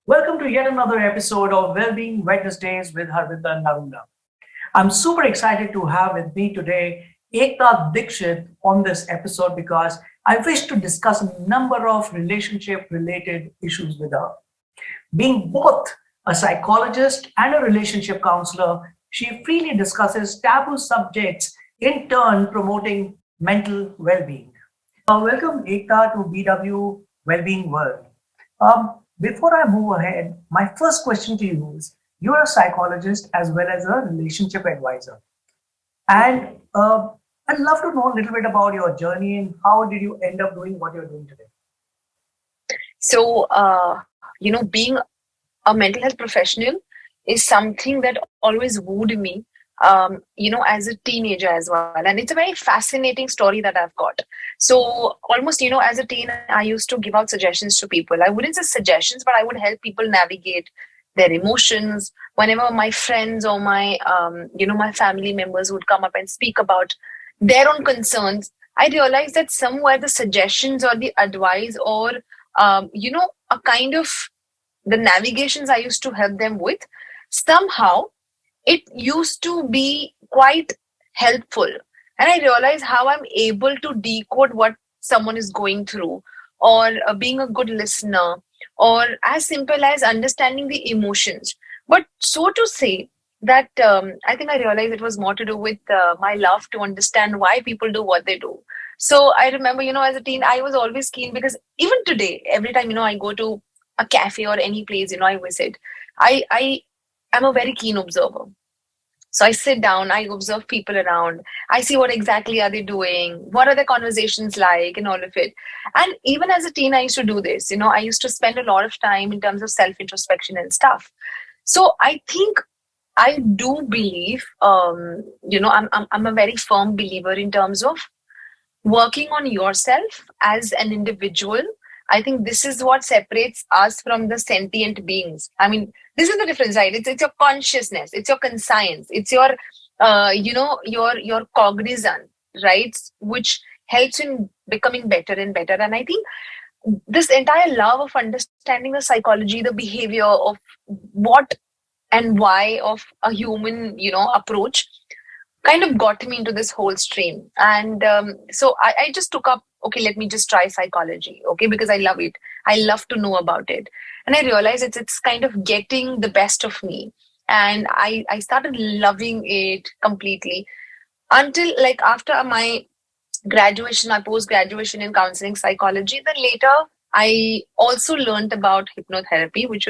Welcome to yet another episode of Wellbeing Wednesdays with Harvinder and Narunda. I'm super excited to have with me today Ekta Dixit on this episode because I wish to discuss a number of relationship related issues with her. Being both a psychologist and a relationship counselor, she freely discusses taboo subjects, in turn promoting mental well-being. Welcome Ekta to BW Wellbeing World. Before I move ahead, my first question to you is: you're a psychologist as well as a relationship advisor, and I'd love to know a little bit about your journey and how did you end up doing what you're doing today. Being a mental health professional is something that always wooed me, as a teenager as well. And it's a very fascinating story that I've got. So, almost, as a teen, I used to give out suggestions to people. I wouldn't say suggestions, but I would help people navigate their emotions. Whenever my friends or my family members would come up and speak about their own concerns, I realized that somewhere the suggestions or the advice or, a kind of the navigations I used to help them with, somehow it used to be quite helpful. And I realized how I'm able to decode what someone is going through, or being a good listener, or as simple as understanding the emotions. But so to say, that I think I realized it was more to do with my love to understand why people do what they do. So I remember, as a teen, I was always keen because even today, every time, I go to a cafe or any place, I visit, I am a very keen observer. So I sit down, I observe people around, I see what exactly are they doing, what are their conversations like, and all of it. And even as a teen, I used to do this. I used to spend a lot of time in terms of self introspection and stuff. So I think I do believe, I'm a very firm believer in terms of working on yourself as an individual. I think this is what separates us from the sentient beings. I mean, this is the difference, right? It's your consciousness, it's your conscience, it's your your cognizant, right? Which helps in becoming better and better. And I think this entire love of understanding the psychology, the behavior of what and why of a human, approach kind of got me into this whole stream. And so I just took up, okay, let me just try psychology, okay, because I love it. I love to know about it. And I realized it's kind of getting the best of me. And I started loving it completely until like after my graduation, my post graduation in counseling psychology. Then later, I also learned about hypnotherapy, which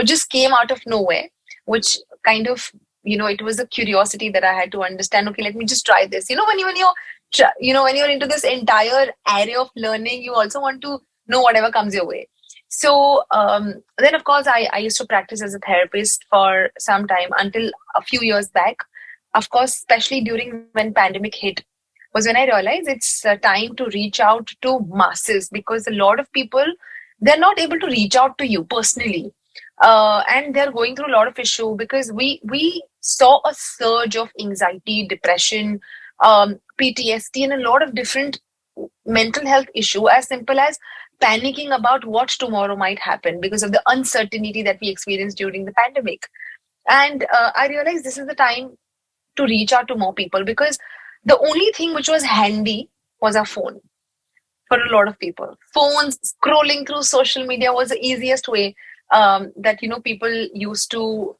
just came out of nowhere, which kind of it was a curiosity that I had to understand. Okay, let me just try this. When you're into this entire area of learning, you also want to know whatever comes your way. So then, of course, I used to practice as a therapist for some time until a few years back. Of course, especially during when pandemic hit, was when I realized it's time to reach out to masses because a lot of people, they're not able to reach out to you personally, and they're going through a lot of issue because we saw a surge of anxiety, depression, PTSD, and a lot of different mental health issue as simple as panicking about what tomorrow might happen because of the uncertainty that we experienced during the pandemic. And I realized this is the time to reach out to more people because the only thing which was handy was our phone for a lot of people. Phones, scrolling through social media was the easiest way that people used to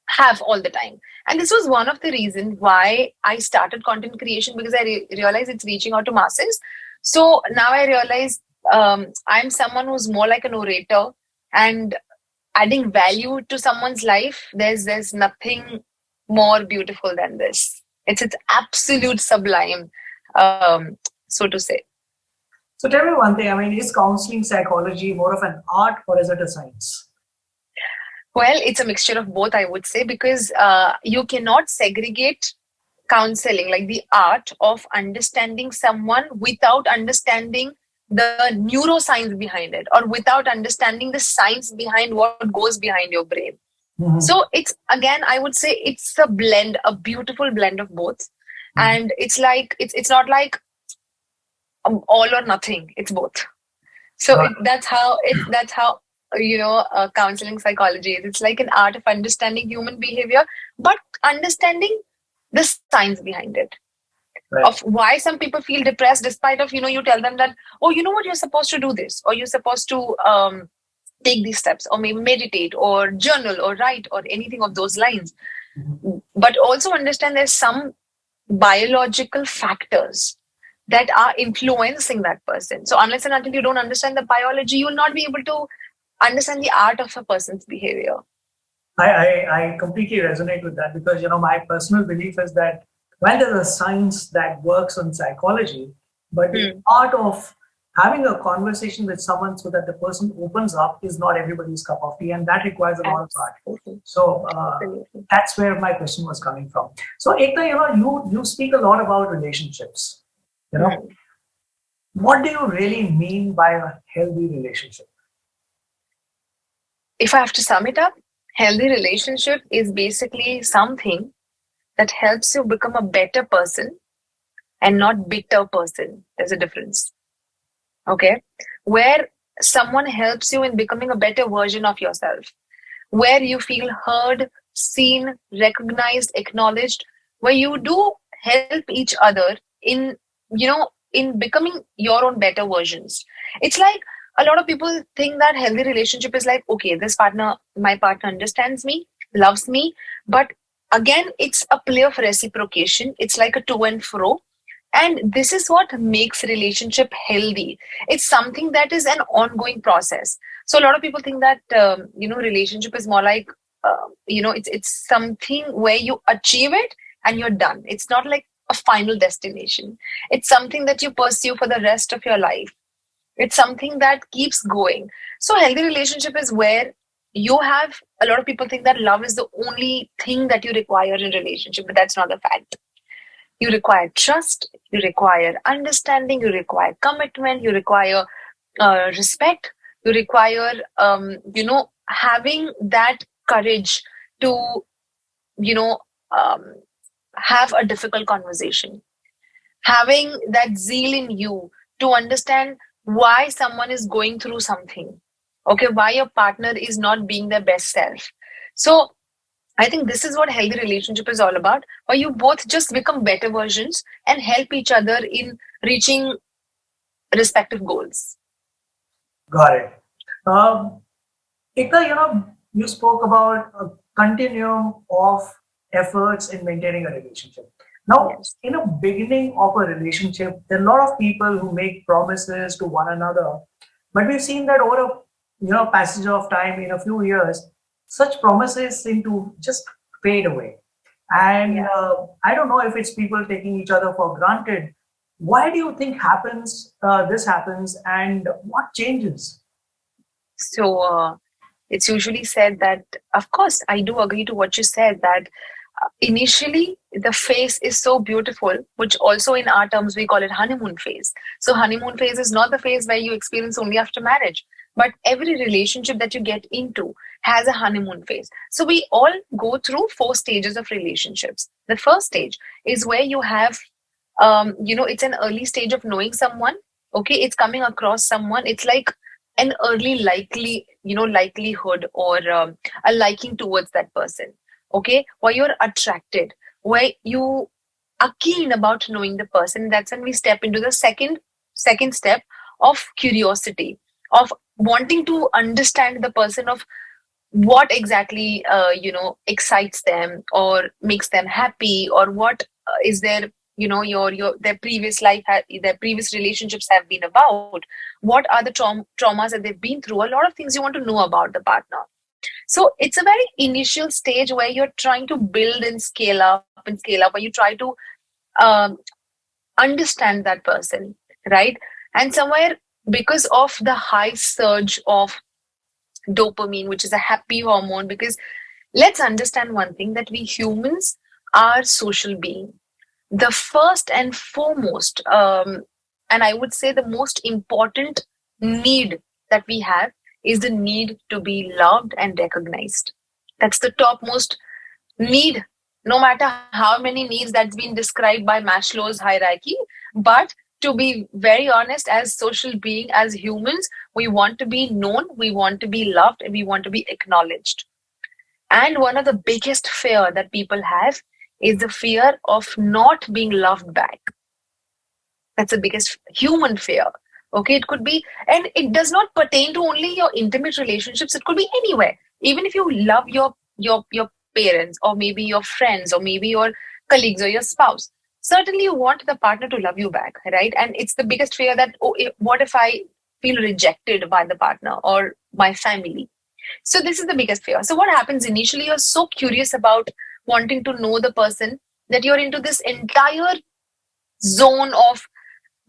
have all the time. And this was one of the reasons why I started content creation because I realized it's reaching out to masses. So now I realize I'm someone who's more like an orator and adding value to someone's life. There's nothing more beautiful than this. It's absolute sublime, so to say. So tell me one thing. I mean, is counseling psychology more of an art or is it a science? Well, it's a mixture of both, I would say, because you cannot segregate counseling, like the art of understanding someone, without understanding the neuroscience behind it, or without understanding the science behind what goes behind your brain. Mhm. So it's again, I would say it's a blend, a beautiful blend of both. And it's like it's not like all or nothing. It's both. So Got that's how. counseling psychology is. It's like an art of understanding human behavior, but understanding the science behind it, of Right. why some people feel depressed despite of, you tell them that, oh, you know what, you're supposed to do this, or you're supposed to take these steps, or maybe meditate or journal or write or anything of those lines. Mhm. But also understand there's some biological factors that are influencing that person. So unless and until you don't understand the biology, you will not be able to understand the art of a person's behavior. I completely resonate with that because my personal belief is that while there's a science that works on psychology, but the Hmm. art of having a conversation with someone so that the person opens up is not everybody's cup of tea, and that requires a lot of art. Absolutely. So Absolutely. that's where my question was coming from. So Ekta, you speak a lot about relationships. You know, Hmm. what do you really mean by a healthy relationship? If I have to sum it up, healthy relationship is basically something that helps you become a better person and not bitter person. There's a difference. Okay. Where someone helps you in becoming a better version of yourself, where you feel heard, seen, recognized, acknowledged, where you do help each other in, in becoming your own better versions. It's like a lot of people think that healthy relationship is like, okay, my partner understands me, loves me, but again, it's a play of reciprocation. It's like a to and fro, and this is what makes relationship healthy. It's something that is an ongoing process. So a lot of people think that relationship is more like it's something where you achieve it and you're done. It's not like a final destination. It's something that you pursue for the rest of your life. It's something that keeps going. So healthy relationship is where you have, a lot of people think that love is the only thing that you require in relationship, but that's not the fact. You require trust, you require understanding, you require commitment, you require respect, you require, having that courage to, you know, um, have a difficult conversation, having that zeal in you to understand why someone is going through something, okay, why your partner is not being their best self. So I think this is what healthy relationship is all about, where you both just become better versions and help each other in reaching respective goals. Got it. Um, Ekta, you spoke about a continuum of efforts in maintaining a relationship. Now, Yes. in the beginning of a relationship, there are a lot of people who make promises to one another, but we've seen that over a passage of time, in a few years, such promises seem to just fade away. And Yeah. I don't know if it's people taking each other for granted. Why do you think this happens, and what changes? So it's usually said that, of course, I do agree to what you said, that initially the phase is so beautiful, which also in our terms we call it honeymoon phase. So honeymoon phase is not the phase where you experience only after marriage, but every relationship that you get into has a honeymoon phase. So we all go through 4 stages of relationships. The first stage is where you have, it's an early stage of knowing someone. Okay, it's coming across someone. It's like an early likelihood, or a liking towards that person. Okay, where you're attracted, where you are keen about knowing the person. That's when we step into the second step of curiosity, of wanting to understand the person, of what exactly excites them or makes them happy, or what is their, your their previous their previous relationships have been about. What are the traumas that they've been through? A lot of things you want to know about the partner. So it's a very initial stage where you're trying to build and scale up, where you try to um, understand that person, right? And somewhere, because of the high surge of dopamine, which is a happy hormone, because let's understand one thing, that we humans are social being. The first and foremost, and I would say the most important need that we have is the need to be loved and recognized. That's the topmost need, no matter how many needs that's been described by Maslow's hierarchy. But to be very honest, as social being, as humans, We want to be known, we want to be loved, and we want to be acknowledged. And one of the biggest fear that people have is the fear of not being loved back. That's the biggest human fear. Okay, it could be, and it does not pertain to only your intimate relationships. It could be anywhere. Even if you love your parents, or maybe your friends, or maybe your colleagues or your spouse, certainly you want the partner to love you back, right? And it's the biggest fear that, oh, what if I feel rejected by the partner or my family? So this is the biggest fear. So what happens initially? You're so curious about wanting to know the person that you're into this entire zone of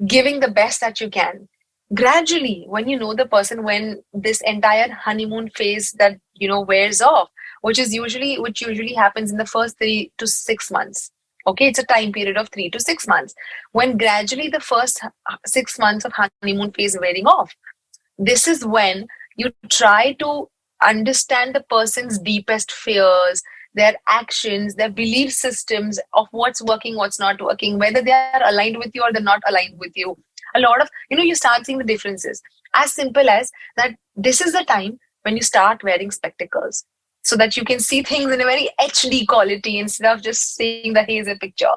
giving the best that you can. Gradually, when you know the person, when this entire honeymoon phase that wears off, which usually happens in the first 3 to 6 months. Okay, it's a time period of 3 to 6 months. When gradually the first 6 months of honeymoon phase wearing off, this is when you try to understand the person's deepest fears, their actions, their belief systems of what's working, what's not working, whether they are aligned with you or they're not aligned with you. A lot of, you start seeing the differences. As simple as that, this is the time when you start wearing spectacles so that you can see things in a very HD quality instead of just seeing the hazy picture.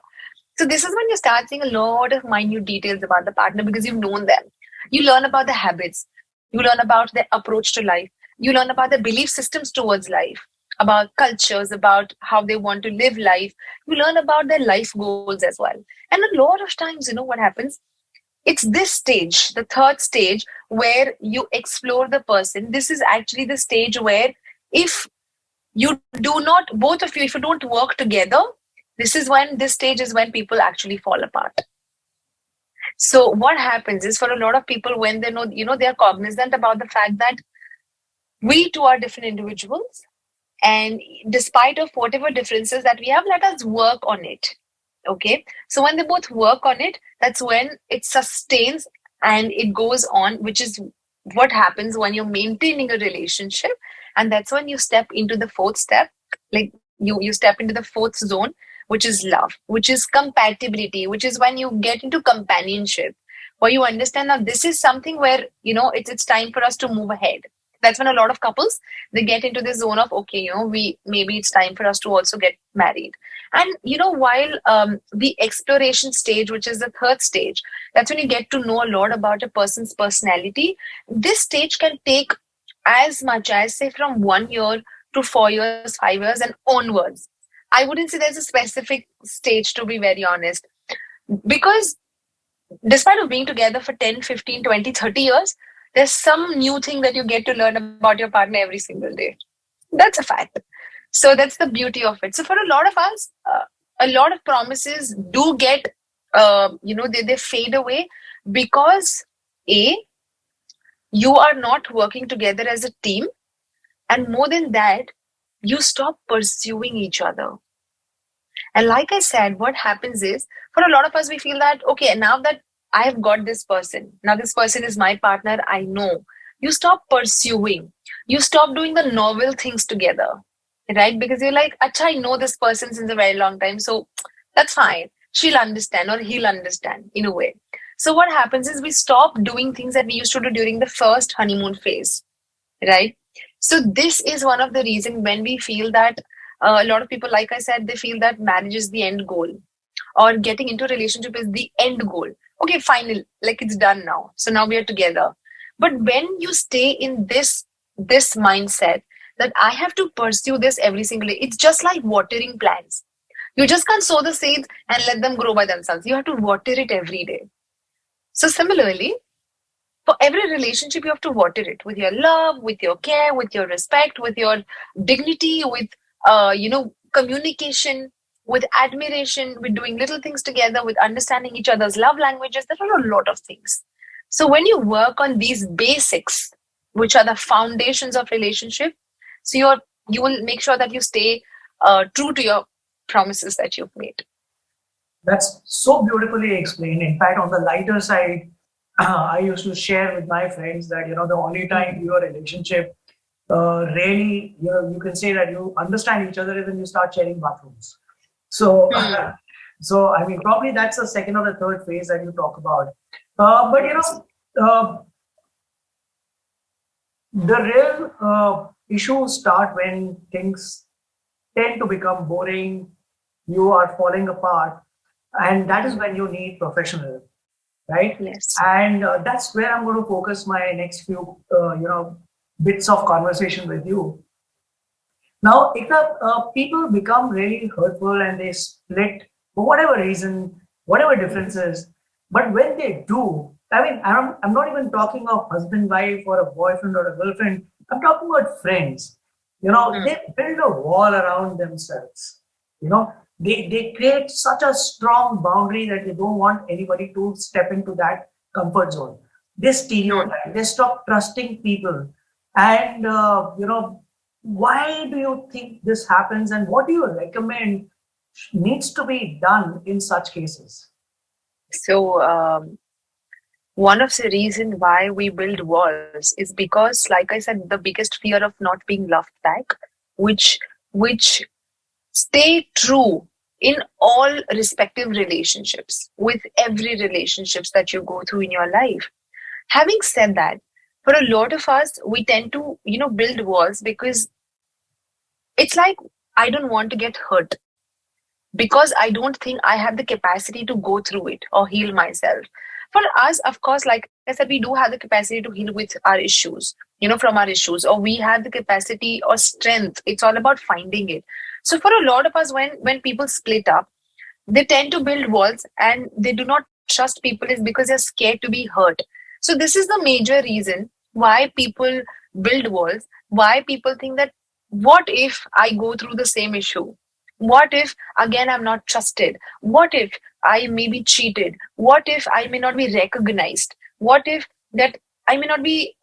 So this is when you start seeing a lot of minute details about the partner because you've known them. You learn about the habits. You learn about their approach to life. You learn about their belief systems towards life, about cultures, about how they want to live life. You learn about their life goals as well. And a lot of times, what happens? It's this stage, the third stage, where you explore the person. This is actually the stage where if you do not, both of you, if you don't work together, this stage is when people actually fall apart. So what happens is, for a lot of people, when they know, they are cognizant about the fact that we two are different individuals, and despite of whatever differences that we have, let us work on it. Okay, so when they both work on it, that's when it sustains and it goes on, which is what happens when you're maintaining a relationship. And that's when you step into the fourth step, like you step into the fourth zone, which is love, which is compatibility, which is when you get into companionship, where you understand that this is something where it's time for us to move ahead. That's when a lot of couples, they get into this zone of, okay, we maybe it's time for us to also get married. And while the exploration stage, which is the third stage, that's when you get to know a lot about a person's personality. This stage can take as much as, say, from 1 year to 4 years, 5 years, and onwards. I wouldn't say there's a specific stage, to be very honest, because despite of being together for 10, 15, 20, 30 years, there's some new thing that you get to learn about your partner every single day. That's a fact. So that's the beauty of it. So for a lot of us, a lot of promises do get, they fade away because A, you are not working together as a team. And more than that, you stop pursuing each other. And like I said, what happens is, for a lot of us, we feel that, okay, now that I have got this person, now this person is my partner, I know. You stop pursuing. You stop doing the novel things together, right? Because you're like, Acha, I know this person since a very long time, so that's fine. She'll understand or he'll understand in a way. So what happens is we stop doing things that we used to do during the first honeymoon phase, right? So this is one of the reasons when we feel that a lot of people, like I said, they feel that marriage is the end goal, or getting into a relationship is the end goal. Okay, final, like it's done now. So now we are together. But when you stay in this mindset that I have to pursue this every single day, it's just like watering plants. You just can't sow the seeds and let them grow by themselves. You have to water it every day. So similarly, for every relationship, you have to water it with your love, with your care, with your respect, with your dignity, with communication, with admiration, with doing little things together, with understanding each other's love languages. There are a lot of things. So when you work on these basics, which are the foundations of relationship, so you will make sure that you stay true to your promises that you've made. That's so beautifully explained. In fact, on the lighter side, I used to share with my friends that the only time your relationship really you can say that you understand each other is when you start sharing bathrooms. So, so I mean, probably that's the second or the third phase that you talk about. But uh, The real issues start when things tend to become boring, you are falling apart, and that is Mm. when you need professional help, right? Yes. And that's where I'm going to focus my next few, bits of conversation with you. Now, if people become really hurtful and they split for whatever reason, whatever Mhm. differences, but when they do, I mean, I'm not even talking of husband, wife, or a boyfriend or a girlfriend. I'm talking about friends. Mm. They build a wall around themselves. They create such a strong boundary that they don't want anybody to step into that comfort zone. They Mm. stereotype, they stop trusting people. And, why do you think this happens, and what do you recommend needs to be done in such cases? So, one of the reason why we build walls is because, like I said, the biggest fear of not being loved back, which which stay true in all respective relationships, with every relationships that you go through in your life. Having said that, for a lot of us, we tend to, build walls because it's like, I don't want to get hurt because I don't think I have the capacity to go through it or heal myself. For us, of course, like I said, we do have the capacity to heal with our issues, from our issues, or we have the capacity or strength. It's all about finding it. So for a lot of us, when people split up, they tend to build walls and they do not trust people is because they're scared to be hurt. So this is the major reason why people build walls, why people think that what if I go through the same issue? What if again I'm not trusted? What if I may be cheated? What if I may not be recognized? What if that I may not be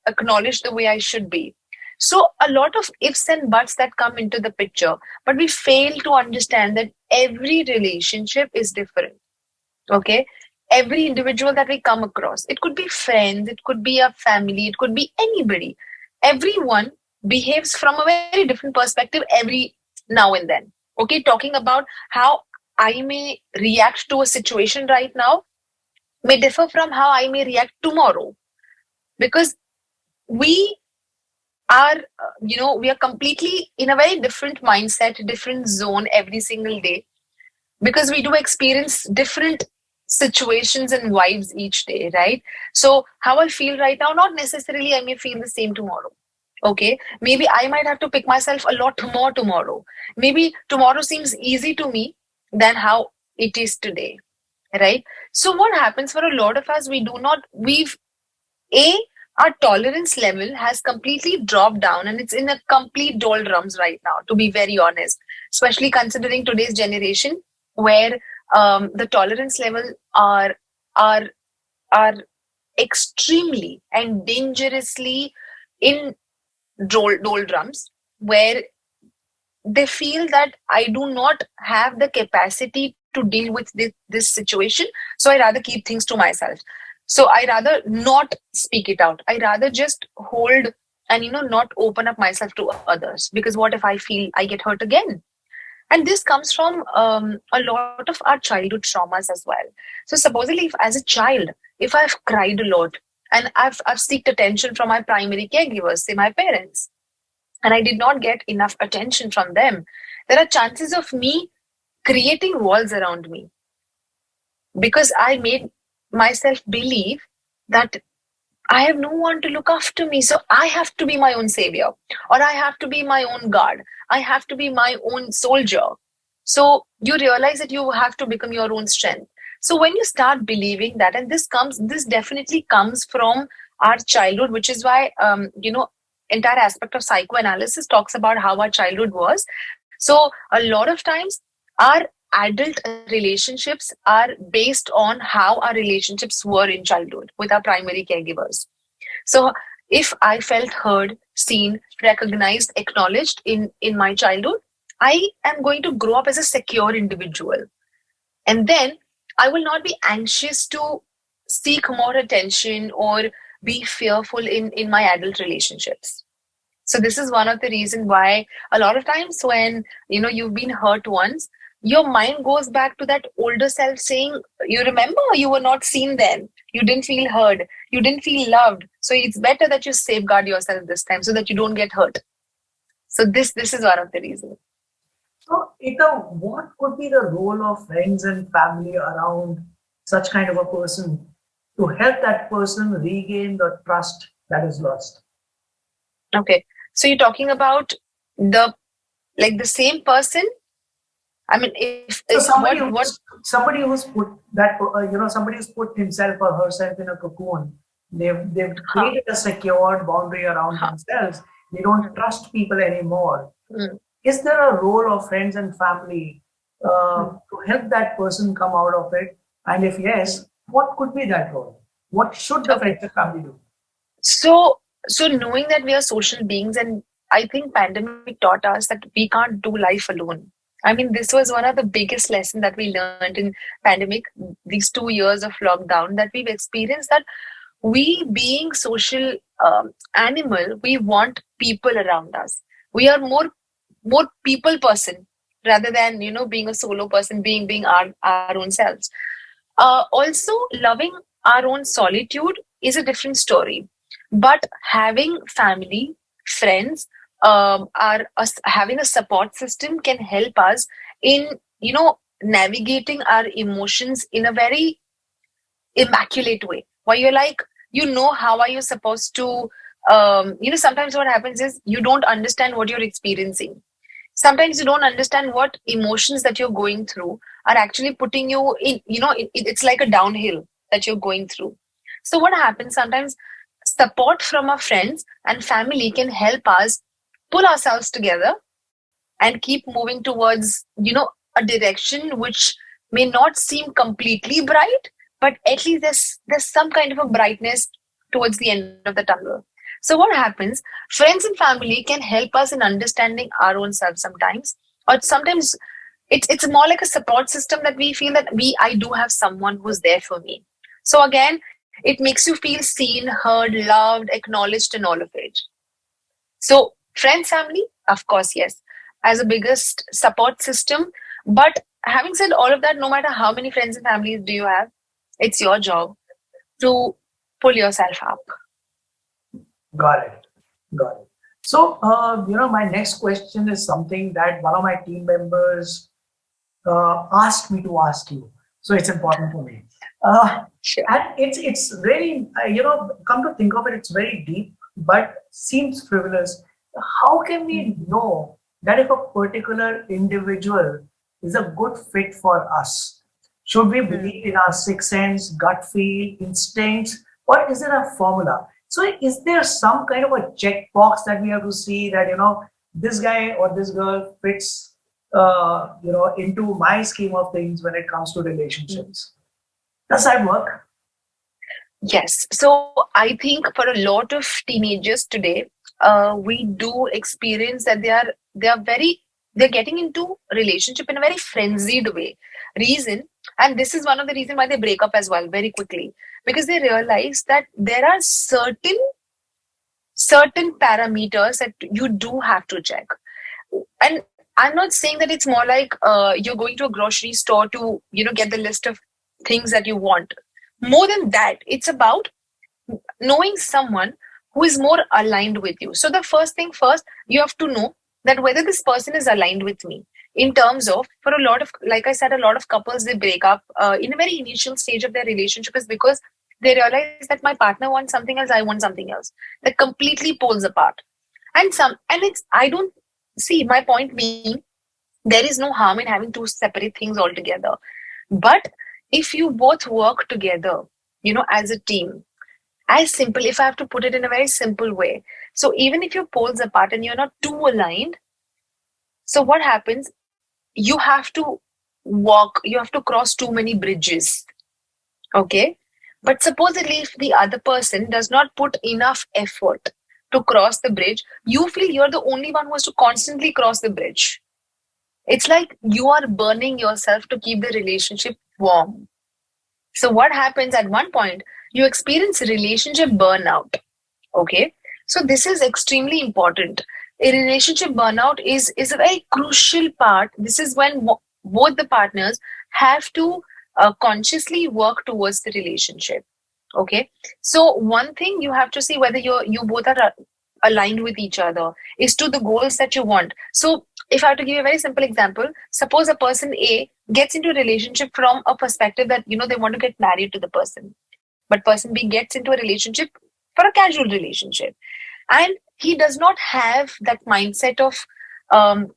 acknowledged the way I should be? So a lot of ifs and buts that come into the picture, but we fail to understand that every relationship is different. Okay, every individual that we come across, it could be friends, it could be a family, it could be anybody, everyone behaves from a very different perspective every now and then. Okay, talking about how I may react to a situation right now may differ from how I may react tomorrow, because we are we are completely in a very different mindset, different zone every single day, because we do experience different situations and vibes each day, right? So how I feel right now, not necessarily I may feel the same tomorrow. Okay, maybe I might have to pick myself a lot more tomorrow. Maybe tomorrow seems easy to me than how it is today, right? So what happens for a lot of us, we've a our tolerance level has completely dropped down and it's in a complete doldrums right now, to be very honest, especially considering today's generation where the tolerance level are are extremely and dangerously in doldrums, where they feel that I do not have the capacity to deal with this situation. So I rather keep things to myself. So I rather not speak it out. I rather just hold and, not open up myself to others, because what if I feel I get hurt again? And this comes from a lot of our childhood traumas as well. So supposedly, if as a child, if I've cried a lot and I've seeked attention from my primary caregivers, say my parents, and I did not get enough attention from them, there are chances of me creating walls around me, because I made myself believe that I have no one to look after me. So I have to be my own savior, or I have to be my own guard. I have to be my own soldier. So you realize that you have to become your own strength. So when you start believing that, and this definitely comes from our childhood, which is why, entire aspect of psychoanalysis talks about how our childhood was. So a lot of times, our adult relationships are based on how our relationships were in childhood with our primary caregivers. So if I felt heard, seen, recognized, acknowledged in my childhood, I am going to grow up as a secure individual. And then I will not be anxious to seek more attention or be fearful in my adult relationships. So this is one of the reasons why a lot of times when you've been hurt once, your mind goes back to that older self saying, you remember you were not seen then. you didn't feel heard, you didn't feel loved. So it's better that you safeguard yourself this time so that you don't get hurt. So this is one of the reasons. So, Ika, what could be the role of friends and family around such kind of a person to help that person regain the trust that is lost? Okay. So you're talking about the like the same person. I mean, if So what somebody who's put that somebody who's put himself or herself in a cocoon. They've huh, created a secured boundary around huh, themselves. They don't hmm, trust people anymore. hmm, Is there a role of friends and family hmm. to help that person come out of it? And if yes, what could be that role? What should the Okay. friends and family do? So so knowing that we are social beings, and I think pandemic taught us that we can't do life alone. I mean, this was one of the biggest lessons that we learned in pandemic, these 2 years of lockdown that we've experienced, that we being social animal, we want people around us. We are more people person rather than being a solo person, being our own selves. Also, loving our own solitude is a different story, but having family, friends, having a support system can help us in navigating our emotions in a very immaculate way, where you're like, how are you supposed to sometimes what happens is you don't understand what you're experiencing. Sometimes you don't understand what emotions that you're going through are actually putting you in, it's like a downhill that you're going through. So what happens sometimes, support from our friends and family can help us pull ourselves together and keep moving towards a direction which may not seem completely bright, but at least there's some kind of a brightness towards the end of the tunnel. So what happens, friends and family can help us in understanding our own self sometimes, or sometimes it's more like a support system that we feel that I do have someone who's there for me. So again, it makes you feel seen, heard, loved, acknowledged, and all of it. So, friends, family, of course, yes, as a biggest support system. But having said all of that, no matter how many friends and families do you have, it's your job to pull yourself up. Got it. Got it. So, my next question is something that one of my team members asked me to ask you. So it's important for me. Uh, Sure. and it's very, come to think of it, it's very deep, but seems frivolous. How can we know that if a particular individual is a good fit for us? Should we Hmm. believe in our sixth sense, gut feel, instincts, or is there a formula? So is there some kind of a checkbox that we have to see that, this guy or this girl fits, into my scheme of things when it comes to Hmm. relationships? Does that work? Yes. So I think for a lot of teenagers today, we do experience that they're getting into relationship in a very frenzied way. Reason, and this is one of the reason why they break up as well very quickly, because they realize that there are certain parameters that you do have to check. And I'm not saying that it's more like you're going to a grocery store to get the list of things that you want. More than that, it's about knowing someone who is more aligned with you. So the first thing first, you have to know that whether this person is aligned with me, in terms of, for a lot of, like I said, a lot of couples, they break up in a very initial stage of their relationship is because they realize that my partner wants something else, I want something else. That completely pulls apart. And it's, I don't see, my point being, there is no harm in having two separate things altogether. But if you both work together, as a team, as simple, if I have to put it in a very simple way, so even if you're poles apart and you're not too aligned, so what happens, you have to cross too many bridges. Okay. But supposedly, if the other person does not put enough effort to cross the bridge, you feel you're the only one who has to constantly cross the bridge. It's like you are burning yourself to keep the relationship warm. So what happens at one point, you experience relationship burnout. Okay. So this is extremely important. A relationship burnout is a very crucial part. This is when both the partners have to consciously work towards the relationship. Okay. So one thing you have to see whether you both are aligned with each other is to the goals that you want. So if I have to give you a very simple example, suppose a person A gets into a relationship from a perspective that they want to get married to the person, but person B gets into a relationship for a casual relationship, and he does not have that mindset of um,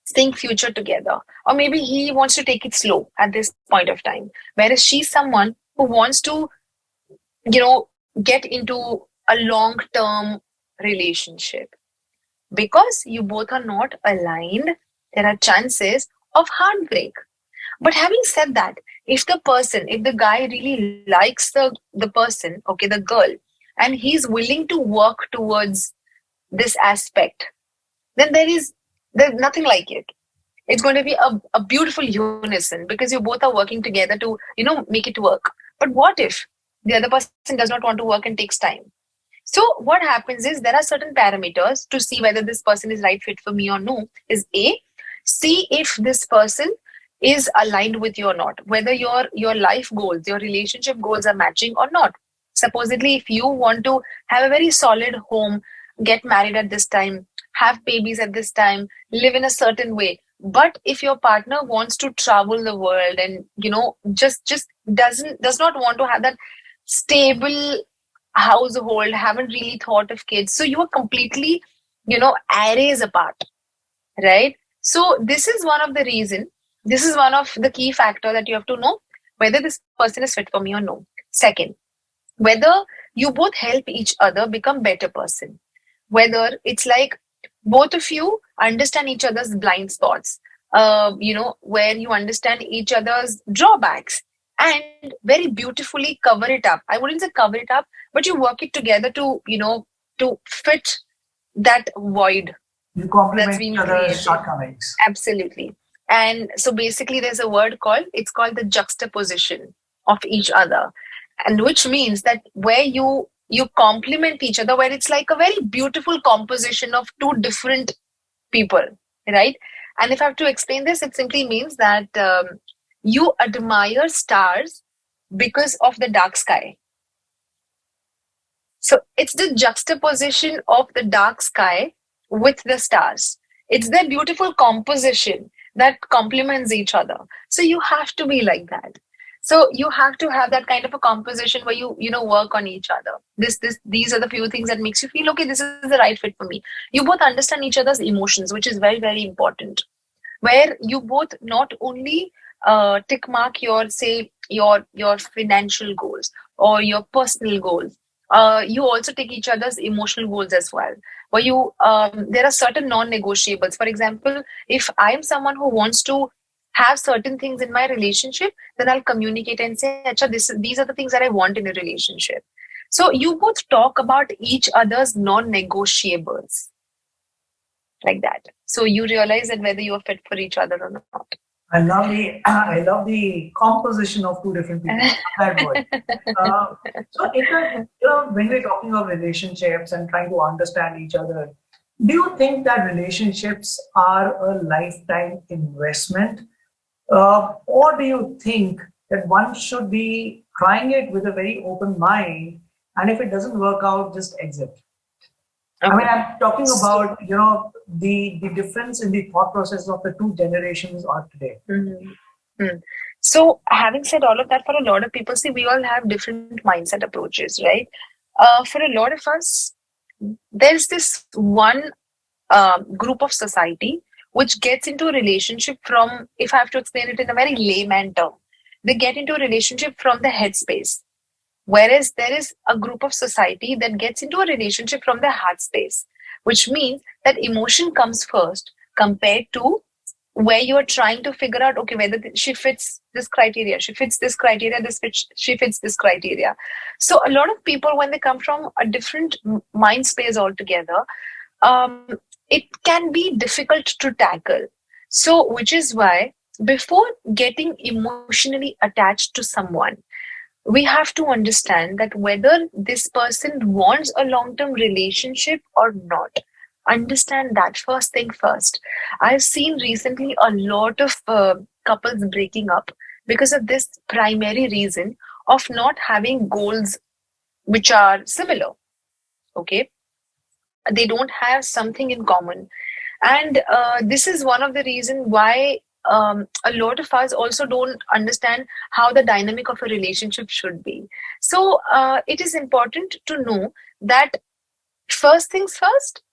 seeing future together, or maybe he wants to take it slow at this point of time, whereas she's someone who wants to get into a long term relationship. Because you both are not aligned, there are chances of heartbreak. But having said that, if the guy really likes the person, okay, the girl, and he's willing to work towards this aspect, then there's nothing like it. It's going to be a beautiful unison because you both are working together to make it work. But what if the other person does not want to work and takes time? So what happens is there are certain parameters to see whether this person is right fit for me or no. Is A, see if this person is aligned with you or not, whether your life goals, your relationship goals are matching or not. Supposedly, if you want to have a very solid home, get married at this time, have babies at this time, live in a certain way. But if your partner wants to travel the world and just does not want to have that stable household, haven't really thought of kids, so you are completely arrays apart, right? So this is one of the key factor that you have to know whether this person is fit for me or no. Second, whether you both help each other become better person, whether it's like both of you understand each other's blind spots, where you understand each other's drawbacks and very beautifully cover it up. I wouldn't say cover it up, but you work it together to to fit that void You that's complement each been other's created. shortcomings. Absolutely. And so basically there's a word called, it's called the juxtaposition of each other. And which means that where you complement each other, where it's like a very beautiful composition of two different people, right? And if I have to explain this, it simply means that you admire stars because of the dark sky. So it's the juxtaposition of the dark sky with the stars. It's their beautiful composition that complements each other. So you have to be like that. So you have to have that kind of a composition where you work on each other. These are the few things that makes you feel okay. This is the right fit for me. You both understand each other's emotions, which is very very important. Where you both not only tick mark your say your financial goals or your personal goals, you also take each other's emotional goals as well, where you there are certain non-negotiables. For example, if I'm someone who wants to have certain things in my relationship, then I'll communicate and say, Acha, these are the things that I want in a relationship. So you both talk about each other's non-negotiables, like that, so you realize that whether you are fit for each other or not. I love the composition of two different people. That word. Uh, so, Ekta, when we're talking of relationships and trying to understand each other, do you think that relationships are a lifetime investment, or do you think that one should be trying it with a very open mind, and if it doesn't work out, just exit? I mean, Okay. I'm talking So, about the difference in the thought process of the two generations are today. mhm. Hmm. So, having said all of that, for a lot of people, see, we all have different mindset approaches, right? For a lot of us, there's this one group of society which gets into a relationship from, if I have to explain it in a very layman term, they get into a relationship from the headspace. Whereas there is a group of society that gets into a relationship from the heart space, which means that emotion comes first compared to where you are trying to figure out, okay, whether she fits this criteria, she fits this criteria, she fits this criteria. So a lot of people, when they come from a different mind space altogether, um, it can be difficult to tackle. So, which is why before getting emotionally attached to someone, we have to understand that whether this person wants a long term relationship or not. Understand that first thing first. I've seen recently a lot of couples breaking up because of this primary reason of not having goals which are similar. Okay, they don't have something in common, and this is one of the reason why a lot of us also don't understand how the dynamic of a relationship should be. So it is important to know that first things first,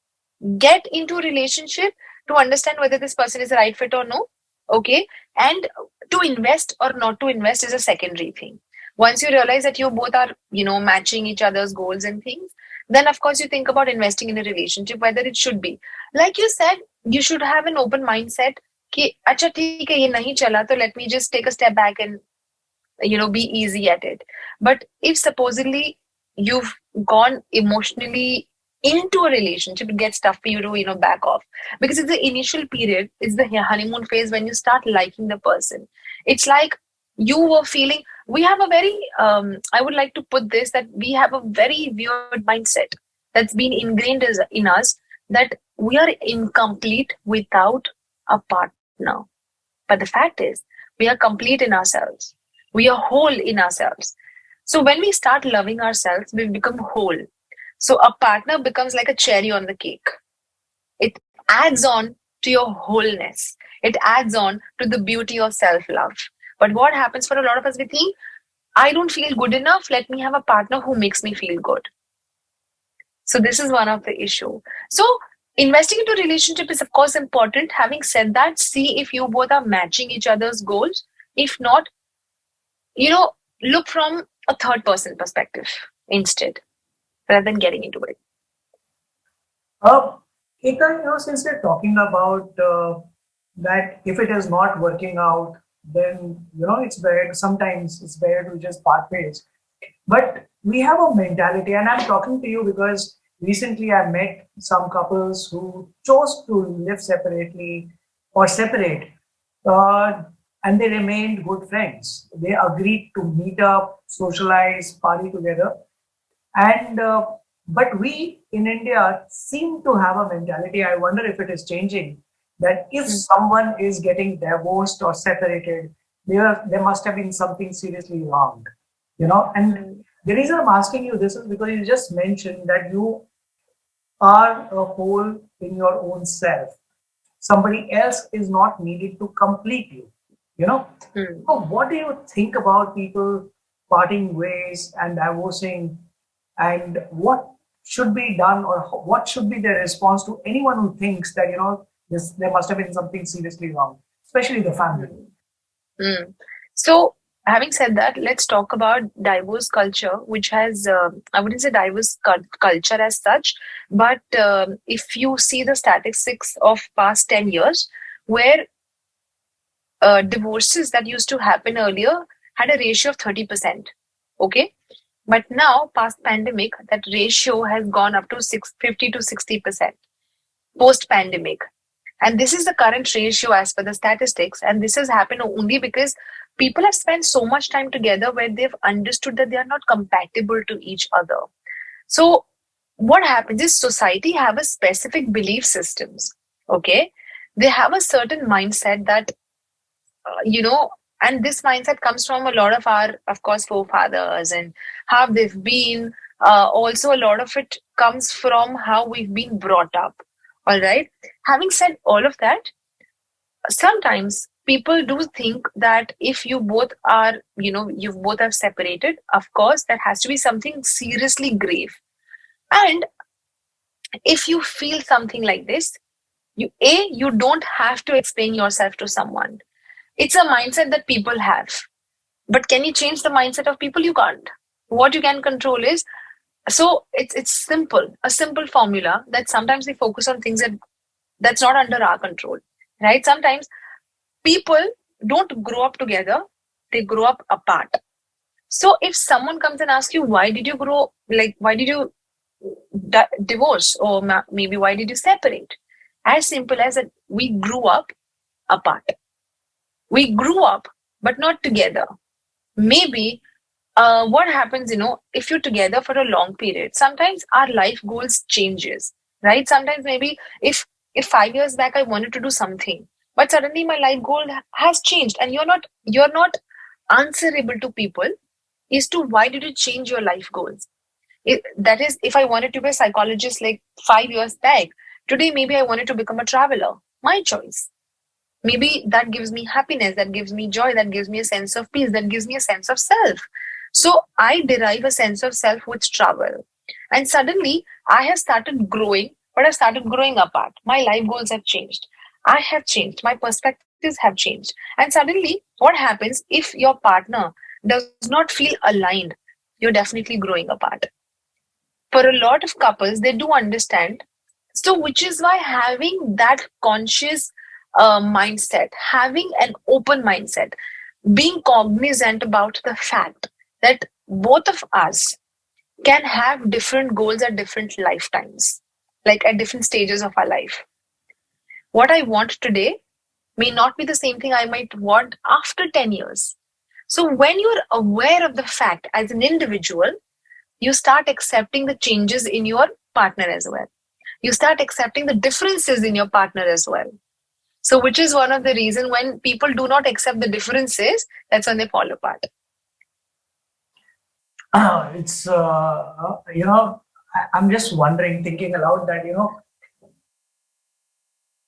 get into a relationship to understand whether this person is a right fit or no. Okay, and to invest or not to invest is a secondary thing. Once you realize that you both are, matching each other's goals and things, then of course you think about investing in a relationship, whether it should be, like you said, you should have an open mindset कि अच्छा ठीक है ये नहीं चला तो let me just take a step back and be easy at it. But if supposedly you've gone emotionally into a relationship, it gets tough for you to back off, because it's the initial period, it's the honeymoon phase when you start liking the person. It's like you were feeling, we have a very I would like to put this, that we have a very weird mindset that's been ingrained in us, that we are incomplete without a partner. But the fact is, we are complete in ourselves. We are whole in ourselves. So when we start loving ourselves, we become whole. So a partner becomes like a cherry on the cake. It adds on to your wholeness. It adds on to the beauty of self-love. But what happens for a lot of us, we think, I don't feel good enough. Let me have a partner who makes me feel good. So this is one of the issue. So investing into a relationship is of course important. Having said that, see if you both are matching each other's goals. If not, look from a third person perspective instead, rather than getting into it. Uh, Ekta, since we're talking about that, if it is not working out, then it's better. Sometimes it's better to just part ways. But we have a mentality, and I'm talking to you because recently I met some couples who chose to live separately or separate, uh, and they remained good friends. They agreed to meet up, socialize, party together, and but we in India seem to have a mentality. I wonder if it is changing. That if Mm. someone is getting divorced or separated, there must have been something seriously wrong. And Mm. the reason I'm asking you this is because you just mentioned that you are a whole in your own self. Somebody else is not needed to complete you. You know. Mm. So what do you think about people parting ways and divorcing, and what should be done, or what should be their response to anyone who thinks that this there must have been something seriously wrong, especially the family? Mm. Mm. So, having said that, let's talk about diverse culture, which has, I wouldn't say diverse culture as such, but if you see the statistics of past 10 years, where divorces that used to happen earlier had a ratio of 30%. Okay. But now, past pandemic, that ratio has gone up to 50 to 60% post pandemic. And this is the current ratio as per the statistics. And this has happened only because people have spent so much time together where they've understood that they are not compatible to each other. So what happens is society have a specific belief systems. Okay. They have a certain mindset that, and this mindset comes from a lot of our, of course, forefathers and how they've been. Also, a lot of it comes from how we've been brought up. All right. Having said all of that, sometimes people do think that if you both are, you both have separated, of course, that has to be something seriously grave. And if you feel something like this, you don't have to explain yourself to someone. It's a mindset that people have. But can you change the mindset of people? You can't. What you can control is, so it's simple, a simple formula that sometimes we focus on things that's not under our control, right? Sometimes people don't grow up together, they grow up apart. So if someone comes and asks you, why did you grow, like, why did you divorce, or maybe why did you separate? As simple as that, we grew up apart. We grew up, but not together. Maybe what happens, if you're together for a long period, sometimes our life goals changes, right? Sometimes maybe if 5 years back I wanted to do something, but suddenly my life goal has changed, and you're not answerable to people as to why did you change your life goals. That is, if I wanted to be a psychologist like 5 years back, today maybe I wanted to become a traveler. My choice. Maybe that gives me happiness, that gives me joy, that gives me a sense of peace, that gives me a sense of self. So I derive a sense of self with travel. And suddenly I have started growing, but I started growing apart. My life goals have changed. I have changed. My perspectives have changed. And suddenly, what happens if your partner does not feel aligned? You're definitely growing apart. For a lot of couples, they do understand. So, which is why having that conscious mindset, having an open mindset, being cognizant about the fact that both of us can have different goals at different lifetimes, like at different stages of our life. What I want today may not be the same thing I might want after 10 years. So, when you're aware of the fact as an individual, you start accepting the changes in your partner as well. You start accepting the differences in your partner as well. So, which is one of the reasons when people do not accept the differences, that's when they fall apart. It's I'm just wondering, thinking aloud, that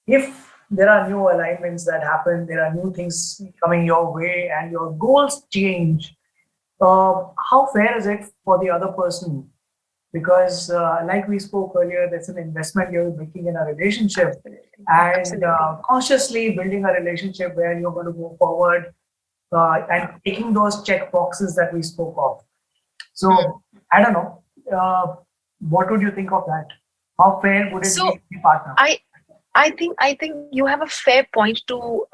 if there are new alignments that happen, there are new things coming your way, and your goals change, how fair is it for the other person? Because, like we spoke earlier, there's an investment you're making in a relationship, Absolutely. and Absolutely. consciously building a relationship where you're going to go forward, and taking those check boxes that we spoke of. Hmm. So, I don't know. What would you think of that? How fair would it be So to be partner? I I think you have a fair point to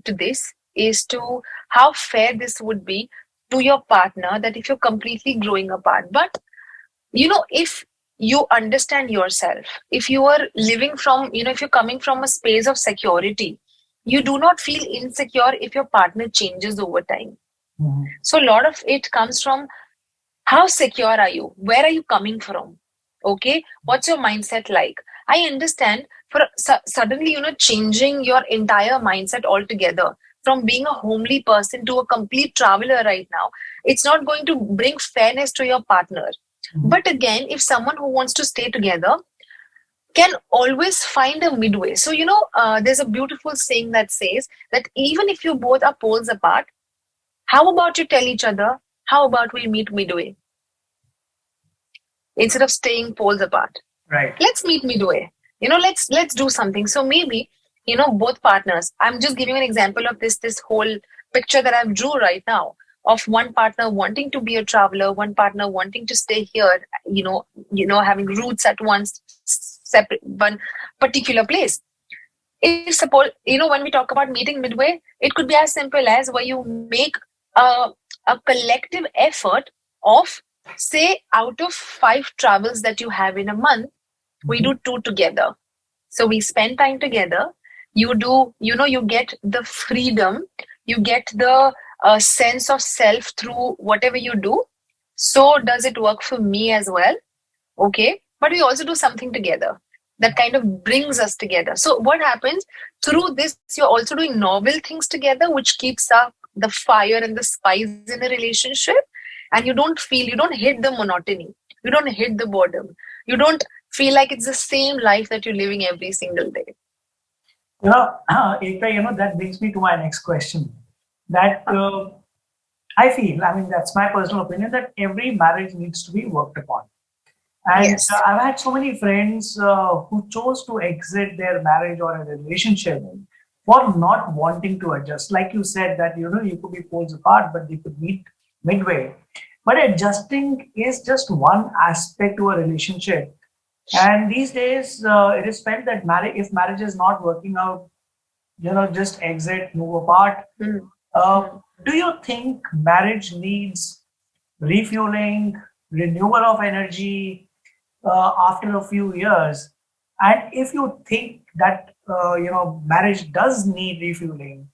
this, is to how fair this would be to your partner, that if you're completely growing apart. But if you understand yourself, if you are living from, if you're coming from a space of security, you do not feel insecure if your partner changes over time. Mhm. So a lot of it comes from how secure are you, where are you coming from, okay, what's your mindset like. I understand, for suddenly changing your entire mindset altogether, from being a homely person to a complete traveler right now, it's not going to bring fairness to your partner. Mhm. But again, if someone who wants to stay together can always find a midway. So there's a beautiful saying that says that even if you both are poles apart, how about you tell each other, how about we meet midway instead of staying poles apart? Right. Let's meet midway. Let's do something. So maybe both partners, I'm just giving an example of this whole picture that I've drew right now, of one partner wanting to be a traveler, one partner wanting to stay here, having roots at one separate, one particular place. If suppose, when we talk about meeting midway, it could be as simple as where you make a, a collective effort of, say, out of 5 travels that you have in a month, we Mhm. do 2 together. So we spend time together. You do, you get the freedom, you get the sense of self through whatever you do. So does it work for me as well? Okay. But we also do something together that kind of brings us together. So what happens through this? You're also doing novel things together, which keeps up the fire and the spice in a relationship. And you don't hit the monotony. You don't hit the boredom. You don't feel like it's the same life that you're living every single day. Ekta, that brings me to my next question. That I feel, I mean, that's my personal opinion, that every marriage needs to be worked upon. And Yes. I've had so many friends who chose to exit their marriage or a relationship for not wanting to adjust. Like you said, that you could be poles apart, but they could meet midway. But adjusting is just one aspect to a relationship. And these days, it is felt that if marriage is not working out, just exit, move apart. Mm. Uh, Mm. do you think marriage needs refueling, renewal of energy after a few years? And if you think that marriage does need refueling,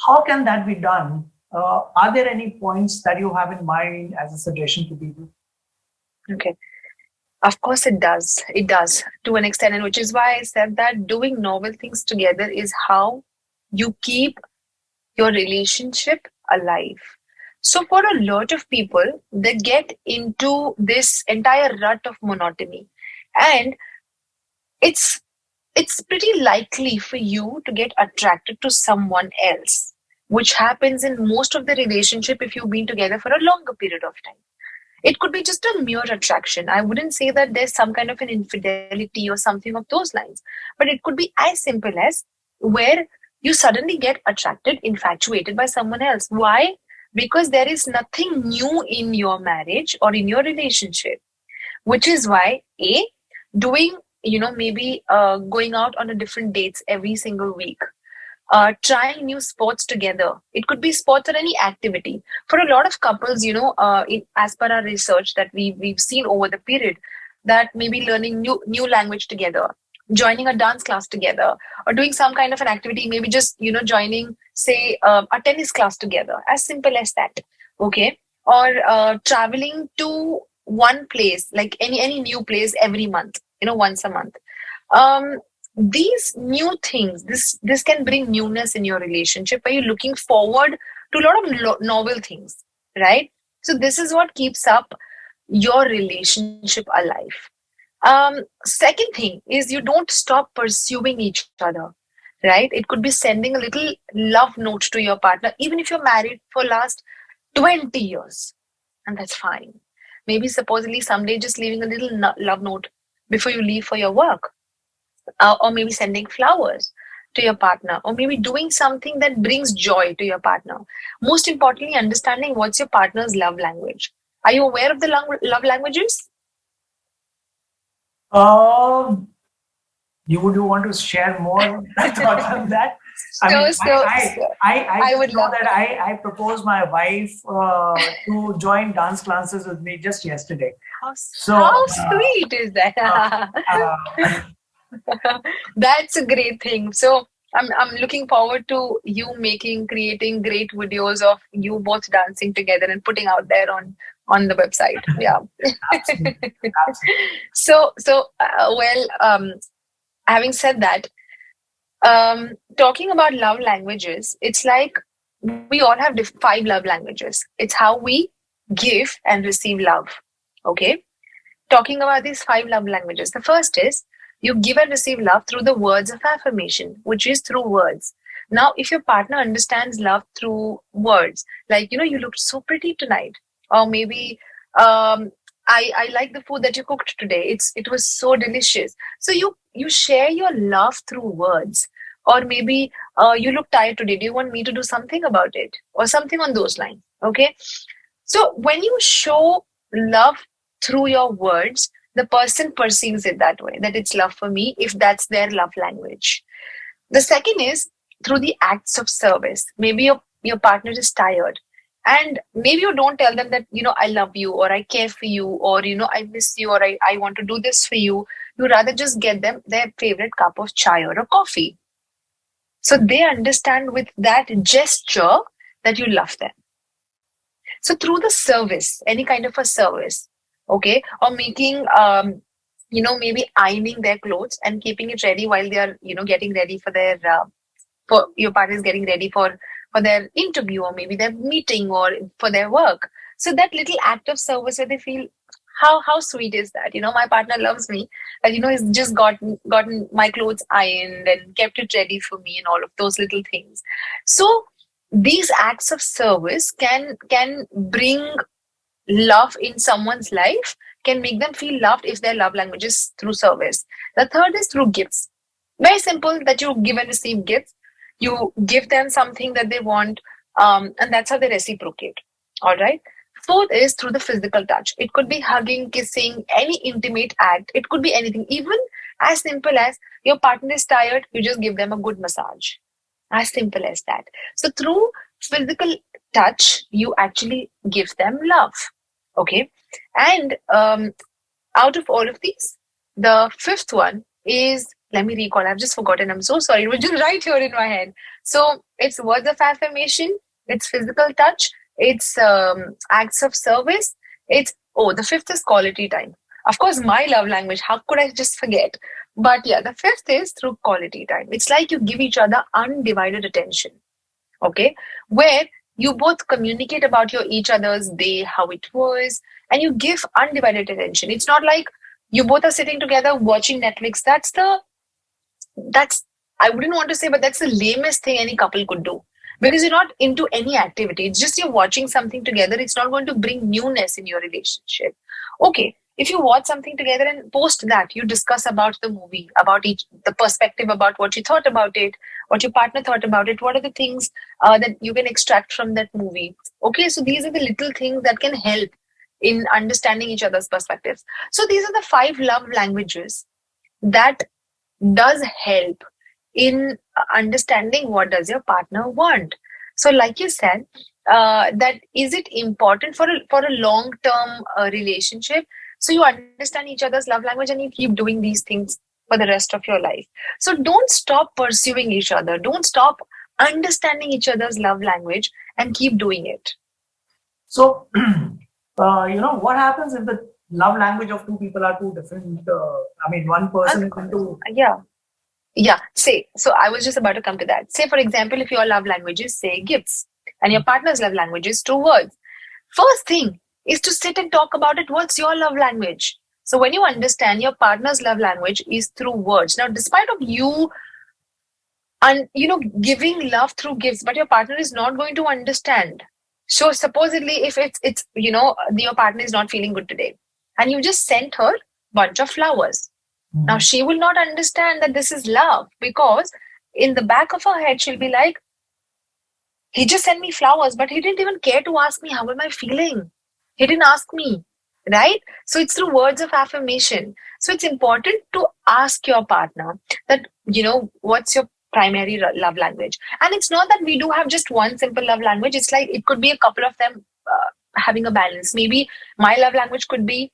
how can that be done? Are there any points that you have in mind as a suggestion to people? Okay. Of course, it does. It does to an extent, and which is why I said that doing novel things together is how you keep your relationship alive. So for a lot of people, they get into this entire rut of monotony, and it's it's pretty likely for you to get attracted to someone else, which happens in most of the relationship if you've been together for a longer period of time. It could be just a mere attraction. I wouldn't say that there's some kind of an infidelity or something of those lines, but it could be as simple as where you suddenly get attracted, infatuated by someone else. Why? Because there is nothing new in your marriage or in your relationship, which is why a doing, maybe going out on a different dates every single week, trying new sports together. It could be sports or any activity. For a lot of couples, as per our research that we've seen over the period, that maybe learning new language together, joining a dance class together, or doing some kind of an activity, maybe just joining, say, a tennis class together. As simple as that. Okay, or traveling to one place, like any new place every month. Once a month. Um, these new things, this can bring newness in your relationship, where you're looking forward to a lot of novel things, right? So this is what keeps up your relationship alive. Second thing is, you don't stop pursuing each other, right? It could be sending a little love note to your partner, even if you're married for last 20 years, and that's fine. Maybe supposedly someday just leaving a little love note before you leave for your work, or maybe sending flowers to your partner, or maybe doing something that brings joy to your partner. Most importantly, understanding what's your partner's love language. Are you aware of the love languages? Um, you want to share more thoughts on that? I mean, So, so, so I I just would know love that to. I proposed my wife to join dance classes with me just yesterday. How So, sweet is uh, that? uh, That's a great thing. So I'm looking forward to you creating great videos of you both dancing together and putting out there on the website. Yeah. absolutely, absolutely. Having said that, talking about love languages, it's like we all have five love languages. It's how we give and receive love. Okay. Talking about these five love languages, the first is you give and receive love through the words of affirmation, which is through words. Now, if your partner understands love through words, like, you looked so pretty tonight, or maybe, um, I like the food that you cooked today. It was so delicious. So you share your love through words. Or maybe, you look tired today. Do you want me to do something about it? Or something on those lines. Okay. So when you show love through your words, the person perceives it that way, that it's love for me, if that's their love language. The second is through the acts of service. Maybe your partner is tired. And maybe you don't tell them that, I love you, or I care for you, or, I miss you, or I want to do this for you. You rather just get them their favorite cup of chai or a coffee. So they understand with that gesture that you love them. So through the service, any kind of a service, okay, or making, maybe ironing their clothes and keeping it ready while they are, getting ready for their, for your partner is getting ready for their interview, or maybe their meeting, or for their work. So that little act of service where they feel, how sweet is that? My partner loves me, that he's just gotten my clothes ironed and kept it ready for me, and all of those little things. So these acts of service can bring love in someone's life, can make them feel loved if their love language is through service. The third is through gifts. Very simple, that you give and receive gifts. You give them something that they want, and that's how they reciprocate. All right. Fourth is through the physical touch. It could be hugging, kissing, any intimate act. It could be anything, even as simple as your partner is tired, you just give them a good massage. As simple as that. So through physical touch, you actually give them love. Okay. And out of all of these, the fifth one is, let me recall, I've just forgotten. I'm so sorry. It was just right here in my head. So it's words of affirmation, it's physical touch, it's acts of service. The fifth is quality time. Of course, my love language, how could I just forget? But yeah, the fifth is through quality time. It's like you give each other undivided attention. Okay. Where You both communicate about your each other's day, how it was, and you give undivided attention. It's not like you both are sitting together watching Netflix. That's I wouldn't want to say, but that's the lamest thing any couple could do. Because you're not into any activity. It's just you're watching something together. It's not going to bring newness in your relationship. Okay, if you watch something together and post that, you discuss about the movie, about each the perspective, about what you thought about it, what your partner thought about it, what are the things that you can extract from that movie. Okay, so these are the little things that can help in understanding each other's perspectives. So these are the five love languages that does help in understanding what does your partner want. So like you said, that is it important for a long term relationship, so you understand each other's love language and you keep doing these things for the rest of your life. So don't stop pursuing each other, don't stop understanding each other's love language, and keep doing it. So, what happens if the love language of two people are two different? I mean, one person Of is course. into. Yeah, say, so I was just about to come to that. Say, for example, if your love language is, say, gifts, and your partner's love language is through words. First thing is to sit and talk about it. What's your love language? So when you understand your partner's love language is through words. Now, despite of you and giving love through gifts, but your partner is not going to understand. So supposedly, if it's your partner is not feeling good today, and you just sent her bunch of flowers, now Mhm. she will not understand that this is love, because in the back of her head she'll be like, he just sent me flowers, but he didn't even care to ask me how am I feeling. He didn't ask me, right? So it's through words of affirmation. So it's important to ask your partner that, what's your primary love language? And it's not that we do have just one simple love language. It's like it could be a couple of them having a balance. Maybe my love language could be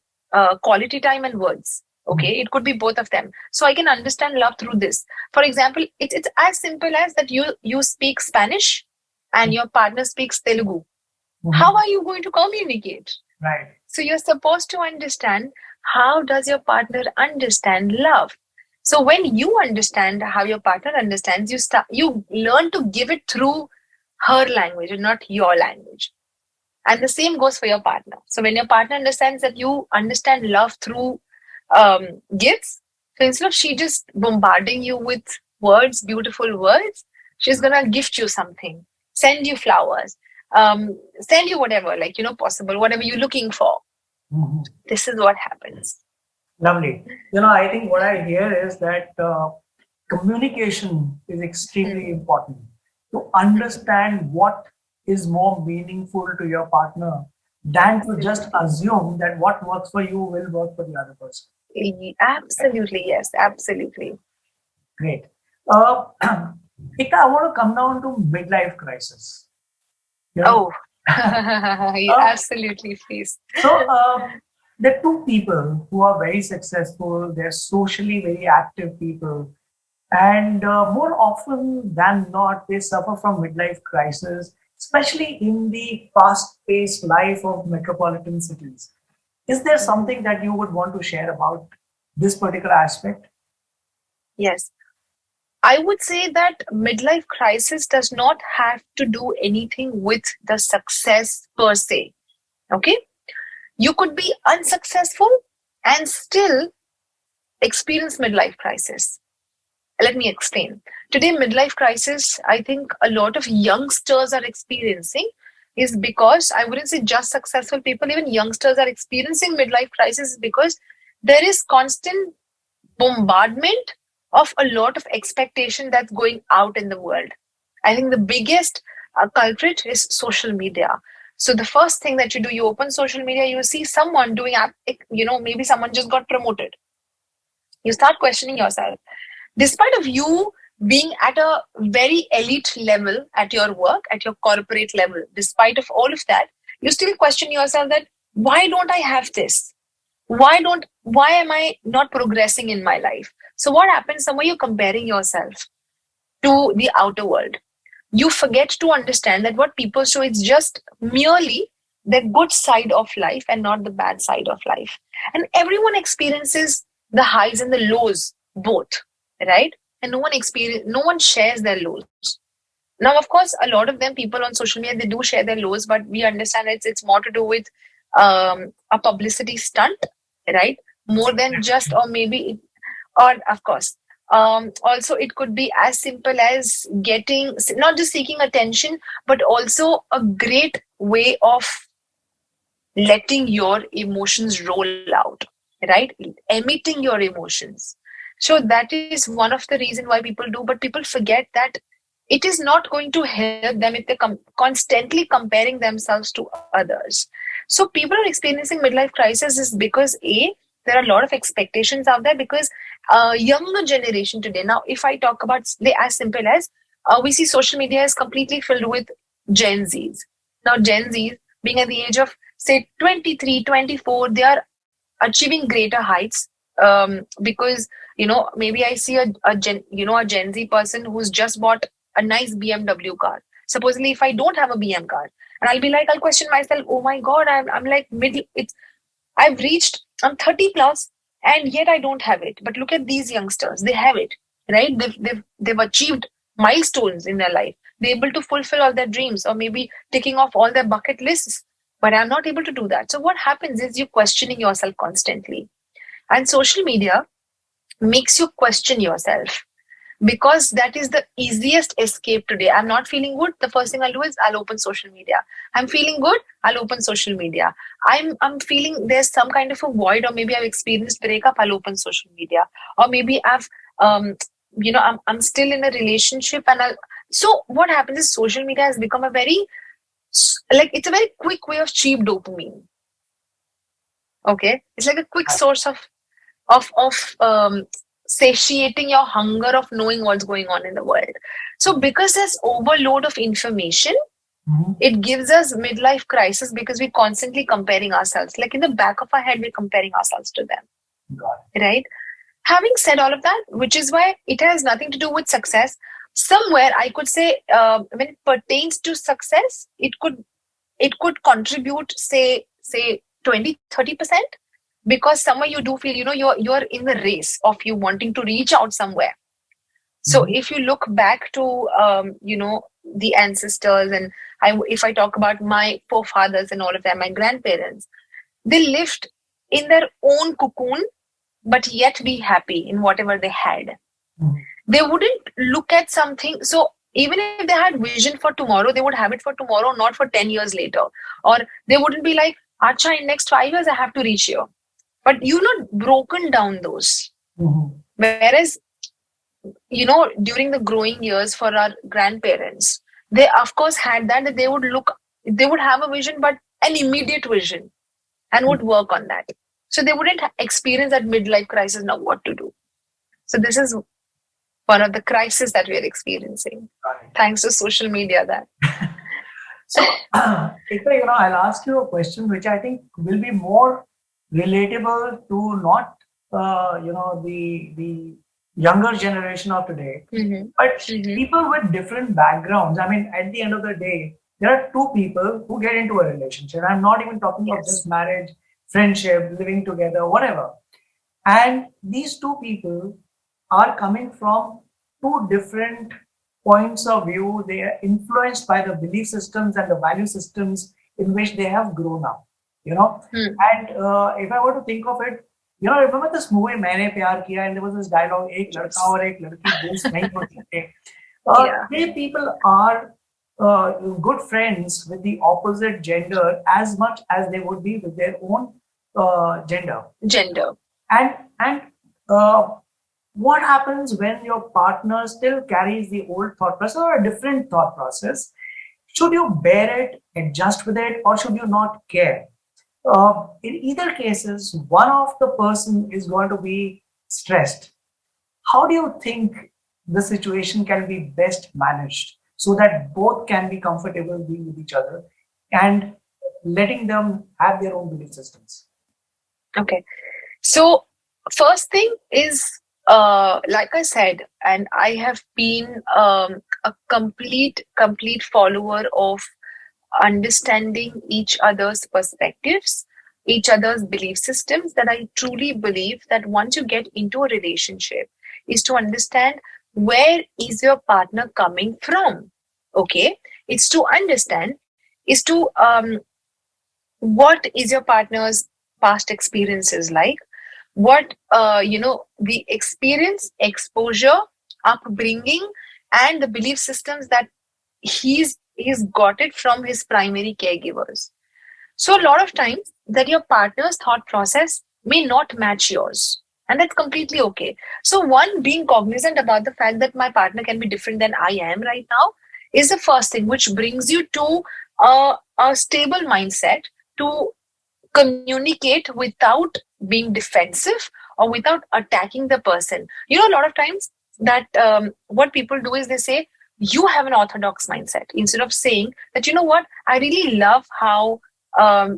quality time and words. Okay, it could be both of them. So I can understand love through this. For example, it's as simple as that you speak Spanish and your partner speaks Telugu. How Mhm. are you going to communicate? Right. So you're supposed to understand how does your partner understand love. So when you understand how your partner understands, you learn to give it through her language and not your language. And the same goes for your partner. So when your partner understands that you understand love through gifts, so instead of she just bombarding you with words, beautiful words, she's gonna gift you something, send you flowers, send you whatever, like possible, whatever you're looking for. Mhm. This is what happens. Lovely. I think what I hear is that communication is extremely Hmm. important to understand what is more meaningful to your partner than to just Absolutely. assume that what works for you will work for the other person. Absolutely, yes, absolutely. Great. Ika, I want to come down to midlife crisis. You know, Oh, uh, absolutely, please. so there are two people who are very successful. They're socially very active people, and more often than not, they suffer from midlife crisis, especially in the fast-paced life of metropolitan cities. Is there something that you would want to share about this particular aspect? Yes. I would say that midlife crisis does not have to do anything with the success per se. Okay? You could be unsuccessful and still experience midlife crisis. Let me explain. Today, midlife crisis, I think a lot of youngsters are experiencing is because I wouldn't say just successful people, even youngsters are experiencing midlife crisis because there is constant bombardment of a lot of expectation that's going out in the world. I think the biggest culprit is social media. So the first thing that you do, you open social media, you see someone doing, maybe someone just got promoted. You start questioning yourself. Despite of you being at a very elite level at your work, at your corporate level, despite of all of that, you still question yourself that why don't I have this? Why am I not progressing in my life? So what happens? Somewhere you're comparing yourself to the outer world. You forget to understand that what people show is just merely the good side of life and not the bad side of life. And everyone experiences the highs and the lows both, right? And no one shares their lows. Now, of course, a lot of them people on social media, they do share their lows, but we understand it's more to do with a publicity stunt, right? More than just, or maybe or of course, also it could be as simple as getting, not just seeking attention, but also a great way of letting your emotions roll out, right? Emitting your emotions. So that is one of the reason why people do, but people forget that it is not going to help them if they're constantly comparing themselves to others. So people are experiencing midlife crisis is because a, there are a lot of expectations out there, because younger generation today, now if I talk about they as simple as we see social media is completely filled with Gen Zs. Now Gen Zs being at the age of say 23, 24, they are achieving greater heights, because maybe I see a Gen Z person who's just bought a nice BMW car. Supposedly if I don't have a BM car, and I'll be like, I'll question myself, oh my god, I'm like middle, it's I've reached, I'm 30 plus, and yet I don't have it. But look at these youngsters, they have it, right? They've achieved milestones in their life. They're able to fulfill all their dreams, or maybe ticking off all their bucket lists. But I'm not able to do that. So what happens is you're questioning yourself constantly. And social media makes you question yourself, because that is the easiest escape today. I'm not feeling good. The first thing I'll do is I'll open social media. I'm feeling good. I'll open social media. I'm feeling there's some kind of a void, or maybe I've experienced breakup. I'll open social media, or maybe I've I'm still in a relationship, and I'll. So what happens is social media has become a very like it's a very quick way of cheap dopamine. Okay, it's like a quick source of satiating your hunger of knowing what's going on in the world. So because there's overload of information, Mhm. it gives us midlife crisis, because we're constantly comparing ourselves. Like in the back of our head, we're comparing ourselves to them, Got right? Having said all of that, which is why it has nothing to do with success. Somewhere I could say, when it pertains to success, it could contribute, say 20-30%, because somewhere you do feel you're in the race of you wanting to reach out somewhere. it. So Mhm. if you look back to the ancestors, and if I talk about my forefathers and all of them, my grandparents, they lived in their own cocoon, but yet be happy in whatever they had. Mhm. They wouldn't look at something. So even if they had vision for tomorrow, they would have it for tomorrow, not for 10 years later. Or they wouldn't be like, Acha, in next 5 years, I have to reach here. But not broken down those. Mhm. Whereas, during the growing years for our grandparents, they of course had that they would have a vision, but an immediate vision, and would work on that. So they wouldn't experience that midlife crisis now what to do. So this is one of the crises that we are experiencing, Got it. thanks to social media. That So, Ekta, I'll ask you a question which I think will be more relatable to not, the younger generation of today, mm-hmm. but Mm-hmm. people with different backgrounds. I mean, at the end of the day, there are two people who get into a relationship. I'm not even talking of Yes. just marriage, friendship, living together, whatever. And these two people are coming from two different points of view. They are influenced by the belief systems and the value systems in which they have grown up. You know, Hmm. and if I were to think of it, remember this movie "Maine Pyar Kiya," and there was this dialogue, "एक लड़का Yes. और एक लड़की दोस्त नहीं हो सकते." Yeah. They people are good friends with the opposite gender as much as they would be with their own gender. Gender. And what happens when your partner still carries the old thought process or a different thought process? Should you bear it, adjust with it, or should you not care? In either cases, one of the person is going to be stressed. How do you think the situation can be best managed so that both can be comfortable being with each other and letting them have their own belief systems? Okay. So first thing is, like I said, and I have been a complete follower of understanding each other's perspectives, each other's belief systems, that I truly believe that once you get into a relationship is to understand where is your partner coming from. Okay, it's to understand, is to what is your partner's past experiences like, what the experience, exposure, upbringing, and the belief systems that he's got it from his primary caregivers. So a lot of times that your partner's thought process may not match yours. And that's completely okay. So one, being cognizant about the fact that my partner can be different than I am right now is the first thing, which brings you to a stable mindset to communicate without being defensive or without attacking the person. A lot of times that what people do is they say, you have an orthodox mindset, instead of saying that, what, I really love how,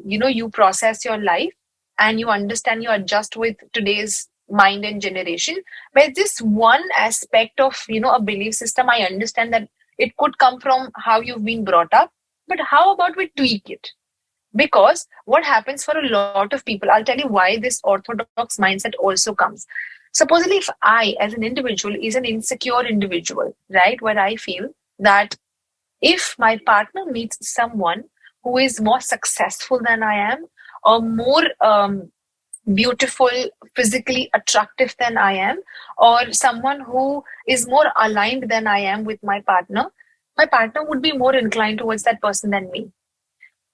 you process your life and you understand, you adjust with today's mind and generation. But this one aspect of, a belief system, I understand that it could come from how you've been brought up, but how about we tweak it? Because what happens for a lot of people, I'll tell you why this orthodox mindset also comes. Supposedly, if I, as an individual, is an insecure individual, right, where I feel that if my partner meets someone who is more successful than I am, or more beautiful, physically attractive than I am, or someone who is more aligned than I am with my partner would be more inclined towards that person than me.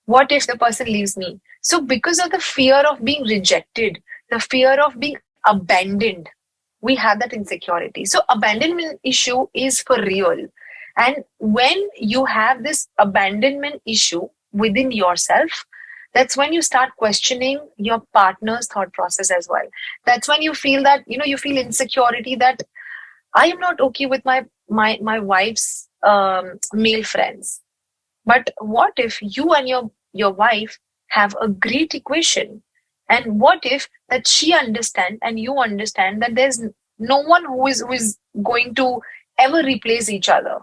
What if the person leaves me? So because of the fear of being rejected, the fear of being abandoned, we have that insecurity. So abandonment issue is for real. And when you have this abandonment issue within yourself, that's when you start questioning your partner's thought process as well. That's when you feel that, you feel insecurity that I am not okay with my wife's male friends. But what if you and your wife have a great equation? And what if that she understand and you understand that there's no one who is going to ever replace each other,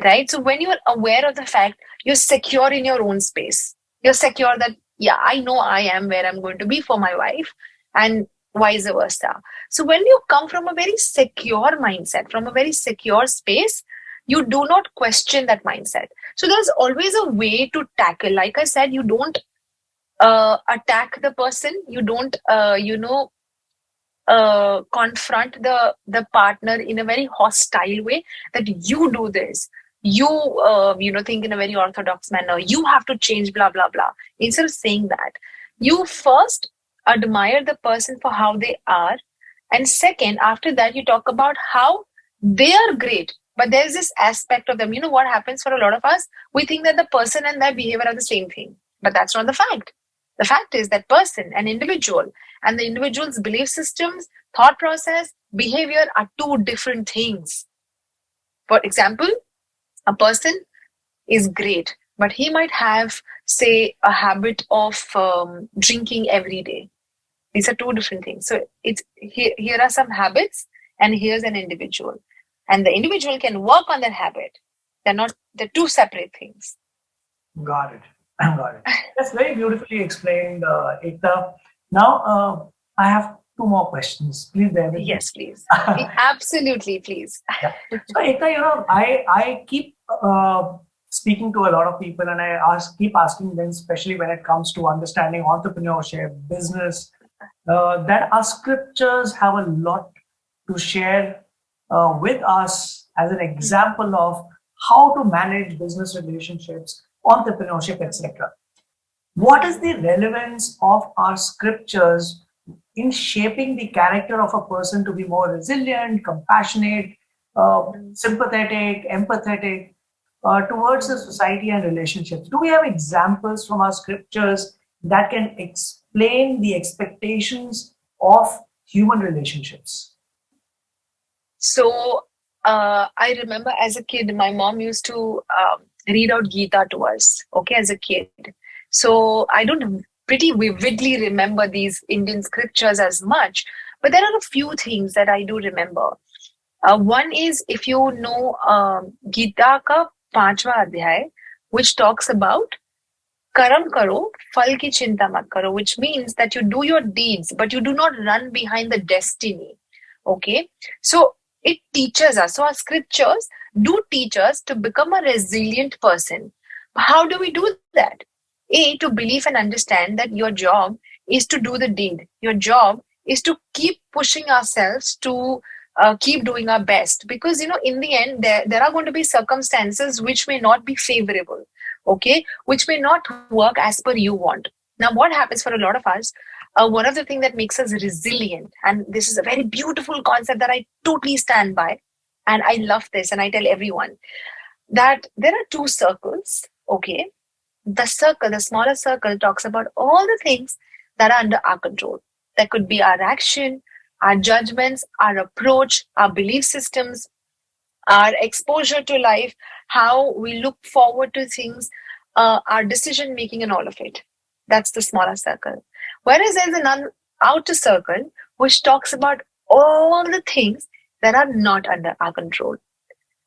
right? So when you're aware of the fact, you're secure in your own space. You're secure that, yeah, I know I am where I'm going to be for my wife, and vice versa. So when you come from a very secure mindset, from a very secure space, you do not question that mindset. So there's always a way to tackle. Like I said, you don't attack the person. You don't, confront the partner in a very hostile way. That you do this. You, think in a very orthodox manner. You have to change. Blah blah blah. Instead of saying that, you first admire the person for how they are, and second, after that, you talk about how they are great. But there's this aspect of them. You know what happens for a lot of us? We think that the person and their behavior are the same thing. But that's not the fact. The fact is that person, an individual, and the individual's belief systems, thought process, behavior are two different things. For example, a person is great, but he might have, say, a habit of drinking every day. These are two different things. So here are some habits, and here's an individual. And the individual can work on that habit. They're two separate things. Got it. Got it. That's very beautifully explained, Ekta. Now, I have two more questions. Please bear with me. Yes, please. Absolutely, please. Yeah. So, Ekta, I keep speaking to a lot of people, and keep asking them, especially when it comes to understanding entrepreneurship, business, that our scriptures have a lot to share with us as an example of how to manage business relationships, entrepreneurship, etc. What is the relevance of our scriptures in shaping the character of a person to be more resilient, compassionate, sympathetic, empathetic towards the society and relationships? Do we have examples from our scriptures that can explain the expectations of human relationships? So I remember as a kid, my mom used to read out Gita to us, okay, as a kid. So I don't pretty vividly remember these Indian scriptures as much, but there are a few things that I do remember. One is, if you know Gita ka 5वां अध्याय, which talks about karam karo, phal ki chinta mat karo, which means that you do your deeds, but you do not run behind the destiny. Okay, so it teaches us. So our scriptures, do teach us to become a resilient person. How do we do that? A, to believe and understand that your job is to do the deed. Your job is to keep pushing ourselves to keep doing our best, because in the end there are going to be circumstances which may not be favorable, okay, which may not work as per you want. Now what happens for a lot of us, one of the things that makes us resilient, and this is a very beautiful concept that I totally stand by, and I love this, and I tell everyone that there are two circles, okay. The circle, the smaller circle, talks about all the things that are under our control. That could be our action, our judgments, our approach, our belief systems, our exposure to life, how we look forward to things, our decision making, and all of it. That's the smaller circle. Whereas there's an outer circle which talks about all the things that are not under our control.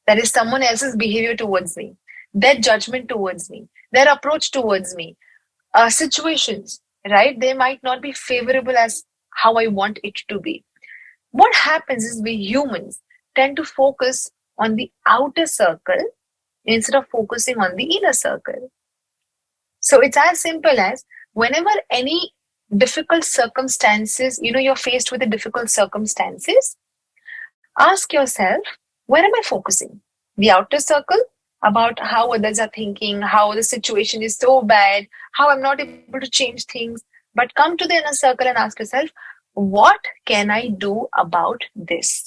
That is someone else's behavior towards me, their judgment towards me, their approach towards me, situations, right? They might not be favorable as how I want it to be. What happens is we humans tend to focus on the outer circle instead of focusing on the inner circle. So it's as simple as whenever any difficult circumstances, you're faced with the difficult circumstances, ask yourself, where am I focusing? The outer circle, about how others are thinking, how the situation is so bad, how I'm not able to change things. But come to the inner circle and ask yourself, what can I do about this?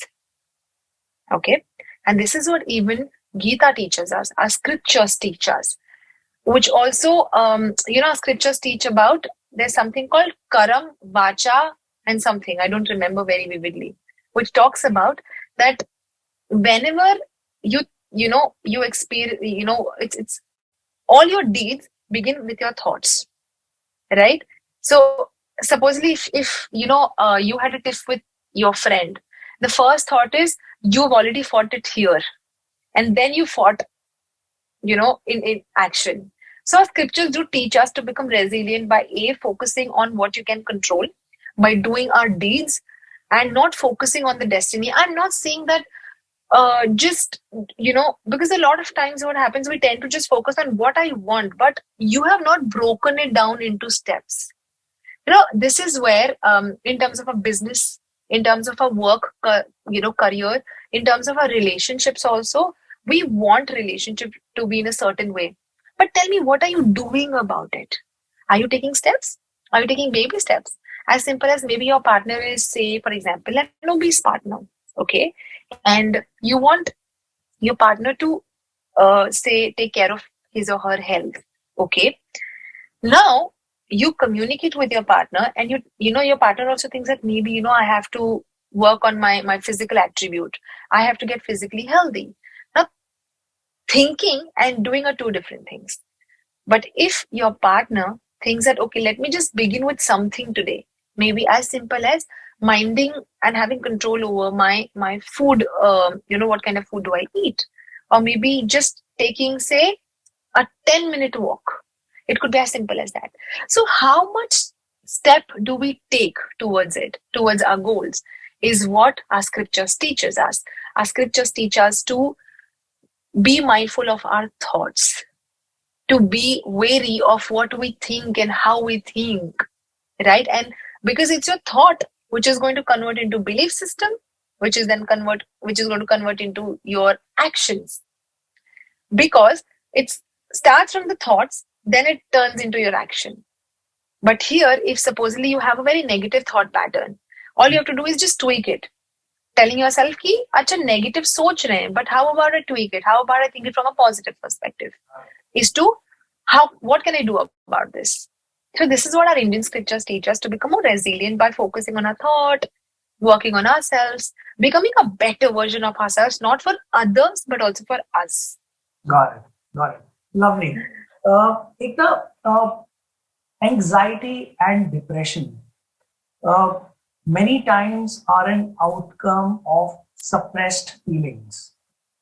Okay. And this is what even Gita teaches us, our scriptures teach us, which also, our scriptures teach about, there's something called Karam, Vacha, and something, I don't remember very vividly, which talks about that whenever you experience, it's all your deeds begin with your thoughts, right? So supposedly if you had a tiff with your friend, the first thought is you've already fought it here, and then you fought in action. So our scriptures do teach us to become resilient by focusing on what you can control, by doing our deeds and not focusing on the destiny. I'm not saying that just because a lot of times what happens, we tend to just focus on what I want, but you have not broken it down into steps. This is where in terms of a business, in terms of a work career, in terms of our relationships also, we want relationship to be in a certain way, but tell me, what are you doing about it? Are you taking steps? Are you taking baby steps? As simple as, maybe your partner is, say for example, an obese partner, okay, and you want your partner to say take care of his or her health, okay. Now you communicate with your partner, and your partner also thinks that maybe I have to work on my physical attribute, I have to get physically healthy. Now thinking and doing are two different things. But if your partner thinks that, okay, let me just begin with something today, maybe as simple as minding and having control over my food, what kind of food do I eat, or maybe just taking, say, a 10-minute walk. It could be as simple as that. So how much step do we take towards it, towards our goals, is what our scriptures teaches us. Our scriptures teach us to be mindful of our thoughts, to be wary of what we think and how we think, right? And because it's your thought which is going to convert into belief system, which is going to convert into your actions, because it starts from the thoughts, then it turns into your action. But here, if supposedly you have a very negative thought pattern, all you have to do is just tweak it, telling yourself ki acha negative soch rahe hain, but how about I tweak it, how about I think it from a positive perspective, is to what can I do about this. So this is what our Indian scriptures teach us, to become more resilient by focusing on our thought, working on ourselves, becoming a better version of ourselves, not for others, but also for us. Got it. Got it. Lovely. Ekta, anxiety and depression many times are an outcome of suppressed feelings,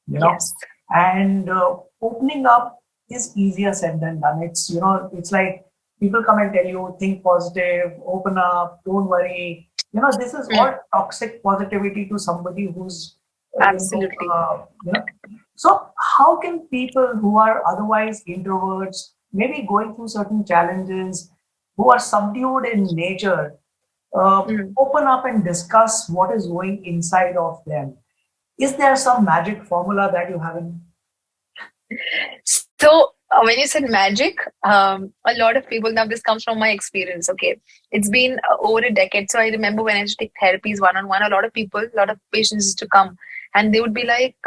Yes. and opening up is easier said than done. It's like people come and tell you, think positive, open up, don't worry. This is all toxic positivity to somebody who's uh, you know, Absolutely. you know. So, how can people who are otherwise introverts, maybe going through certain challenges, who are subdued in nature, Mm. open up and discuss what is going inside of them? Is there some magic formula that you have in? So when you said magic, a lot of people, now this comes from my experience. Okay, it's been over a decade. So I remember when I used to take therapies one on one, a lot of people, a lot of patients used to come, and they would be like,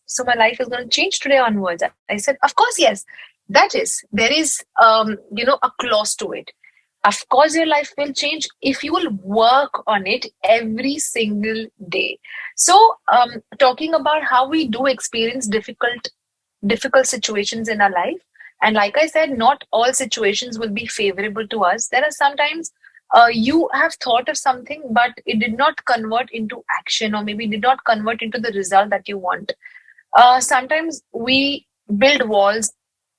"So my life is going to change today onwards." I said, "Of course, yes. That is, there is, a clause to it. Of course, your life will change if you will work on it every single day." So, talking about how we do experience difficult situations in our life. And like I said, not all situations will be favorable to us. There are sometimes you have thought of something, but it did not convert into action, or maybe did not convert into the result that you want. Sometimes we build walls,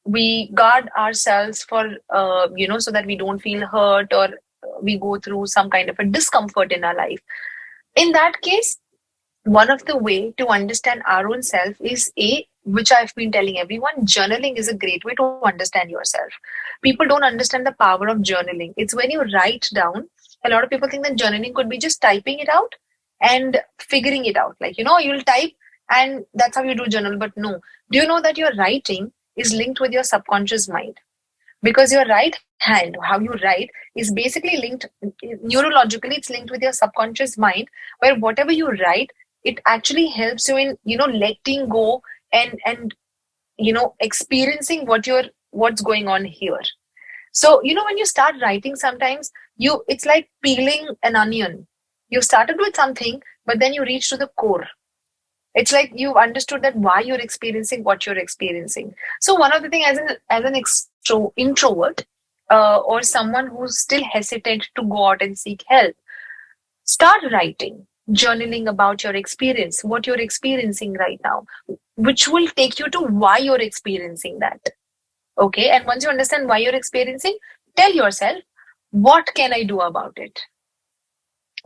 we guard ourselves for, so that we don't feel hurt, or we go through some kind of a discomfort in our life. In that case, one of the way to understand our own self is, a which I've been telling everyone, journaling is a great way to understand yourself. People don't understand the power of journaling. It's when you write down. A lot of people think that journaling could be just typing it out and figuring it out, like, you'll type and that's how you do journal. But no, do you know that your writing is linked with your subconscious mind? Because your right hand, how you write, is basically linked neurologically, it's linked with your subconscious mind, where whatever you write, it actually helps you in, letting go, and experiencing what's going on here. So, when you start writing, sometimes it's like peeling an onion. You started with something, but then you reach to the core. It's like you've understood that why you're experiencing what you're experiencing. So one of the things, as an introvert, or someone who's still hesitant to go out and seek help, start writing, journaling about your experience, what you're experiencing right now, which will take you to why you're experiencing that. Okay, and once you understand why you're experiencing, tell yourself, what can I do about it?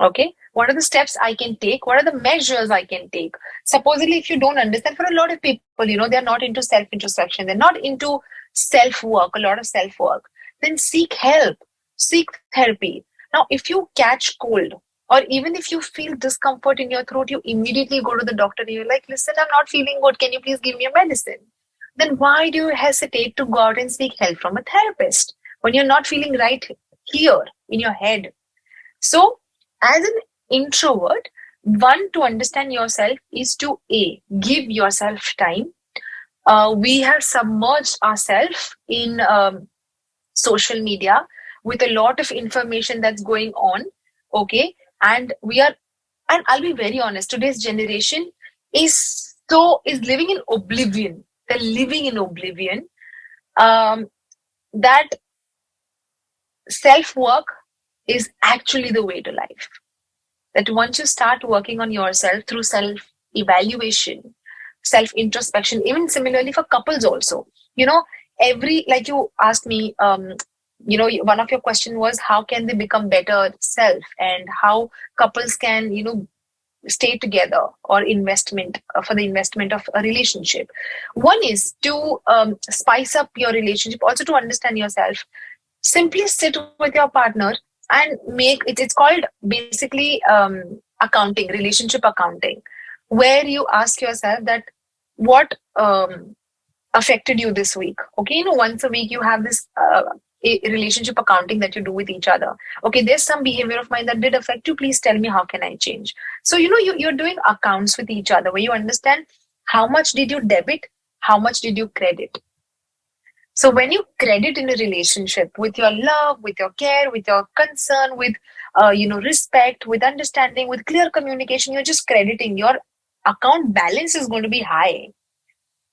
Okay, what are the steps I can take? What are the measures I can take? Supposedly, if you don't understand, for a lot of people, they're not into self introspection, they're not into self work, a lot of self work, then seek help, seek therapy. Now, if you catch cold, or even if you feel discomfort in your throat, you immediately go to the doctor and you're like, "Listen, I'm not feeling good, can you please give me a medicine?" Then why do you hesitate to go out and seek help from a therapist when you're not feeling right here in your head? So, as an introvert, one, to understand yourself is to, A, give yourself time. We have submerged ourselves in social media with a lot of information that's going on. Okay. And I'll be very honest, today's generation is living in oblivion. They're living in oblivion. Um, that self work is actually the way to life. That once you start working on yourself through self evaluation, self introspection, even similarly for couples also, you know, like you asked me, one of your question was how can they become better self, and how couples can, stay together, or investment for the investment of a relationship. One is to spice up your relationship, also to understand yourself. Simply sit with your partner and make it, it's called basically accounting, relationship accounting, where you ask yourself that what affected you this week. Okay, once a week you have this a relationship accounting that you do with each other. Okay, there's some behavior of mine that did affect you, please tell me, how can I change? So you're doing accounts with each other, where you understand how much did you debit, how much did you credit. So when you credit in a relationship with your love, with your care, with your concern, with respect, with understanding, with clear communication, you're just crediting. Your account balance is going to be high.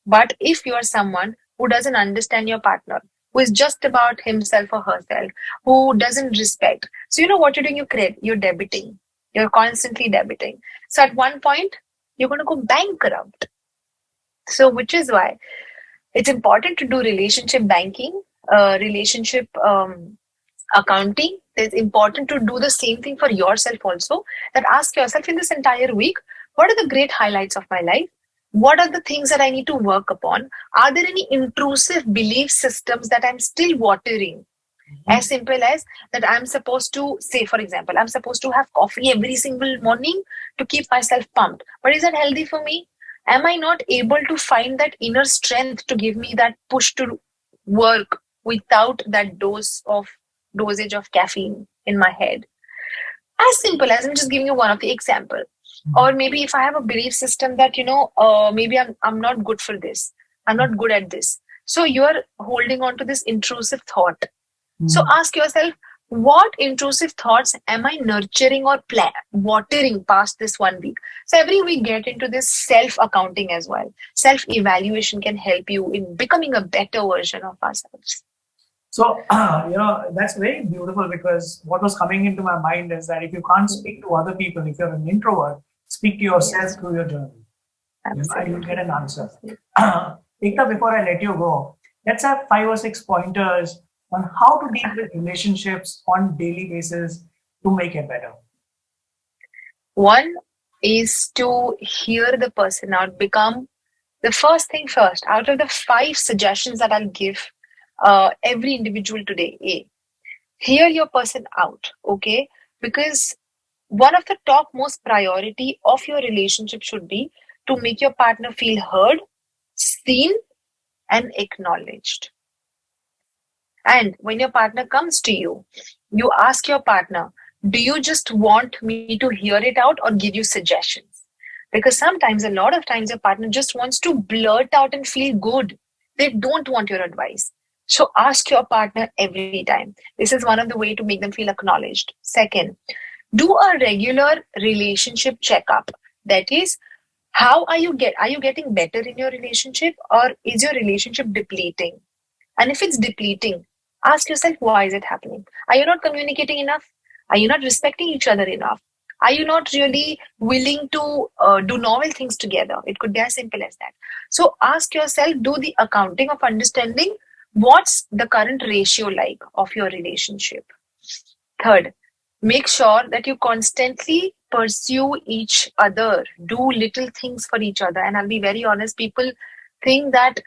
But if you are someone who doesn't understand your partner, who is just about himself or herself, who doesn't respect, so you know what you're doing, you're debiting. You're constantly debiting. So at one point, you're going to go bankrupt. So which is why it's important to do relationship banking, relationship accounting. It's important to do the same thing for yourself also. That ask yourself, in this entire week, What are the great highlights of my life? What are the things that I need to work upon? Are there any intrusive belief systems that I'm still watering? As Mhm. simple as that, I'm supposed to say, for example, I'm supposed to have coffee every single morning to keep myself pumped. But is that healthy for me? Am I not able to find that inner strength to give me that push to work without that dosage of caffeine in my head? As simple as, I'm just giving you one of the example. Or Mhm. maybe if I have a belief system that, maybe I'm not good for this, I'm not good at this, so you're holding on to this intrusive thought. So Mhm. ask yourself, what intrusive thoughts am I nurturing or watering past this 1 week? So every week, get into this self accounting as well. Self evaluation can help you in becoming a better version of ourselves. So, that's very beautiful because what was coming into my mind is that if you can't speak to other people, if you're an introvert, speak to yourself Yes, through your journey, and you'll get absolutely. an answer. Absolutely. Ekta, before I let you go, let's have 5 or 6 pointers on how to deal with relationships on daily basis to make it better. One is to hear the person out, become the first thing first. Out of the 5 suggestions that I'll give every individual today, hear your person out, okay? Because one of the top most priority of your relationship should be to make your partner feel heard, seen, and acknowledged. And when your partner comes to you ask your partner, do you just want me to hear it out or give you suggestions? Because sometimes, a lot of times, your partner just wants to blurt out and feel good. They don't want your advice. So ask your partner every time. This is one of the way to make them feel acknowledged. Second, do a regular relationship checkup. That is, are you getting better in your relationship, or is your relationship depleting? And if it's depleting, ask yourself, why is it happening? Are you not communicating enough? Are you not respecting each other enough? Are you not really willing to do novel things together? It could be as simple as that. So ask yourself, do the accounting of understanding what's the current ratio like of your relationship. Third, make sure that you constantly pursue each other, do little things for each other. And I'll be very honest, people think that,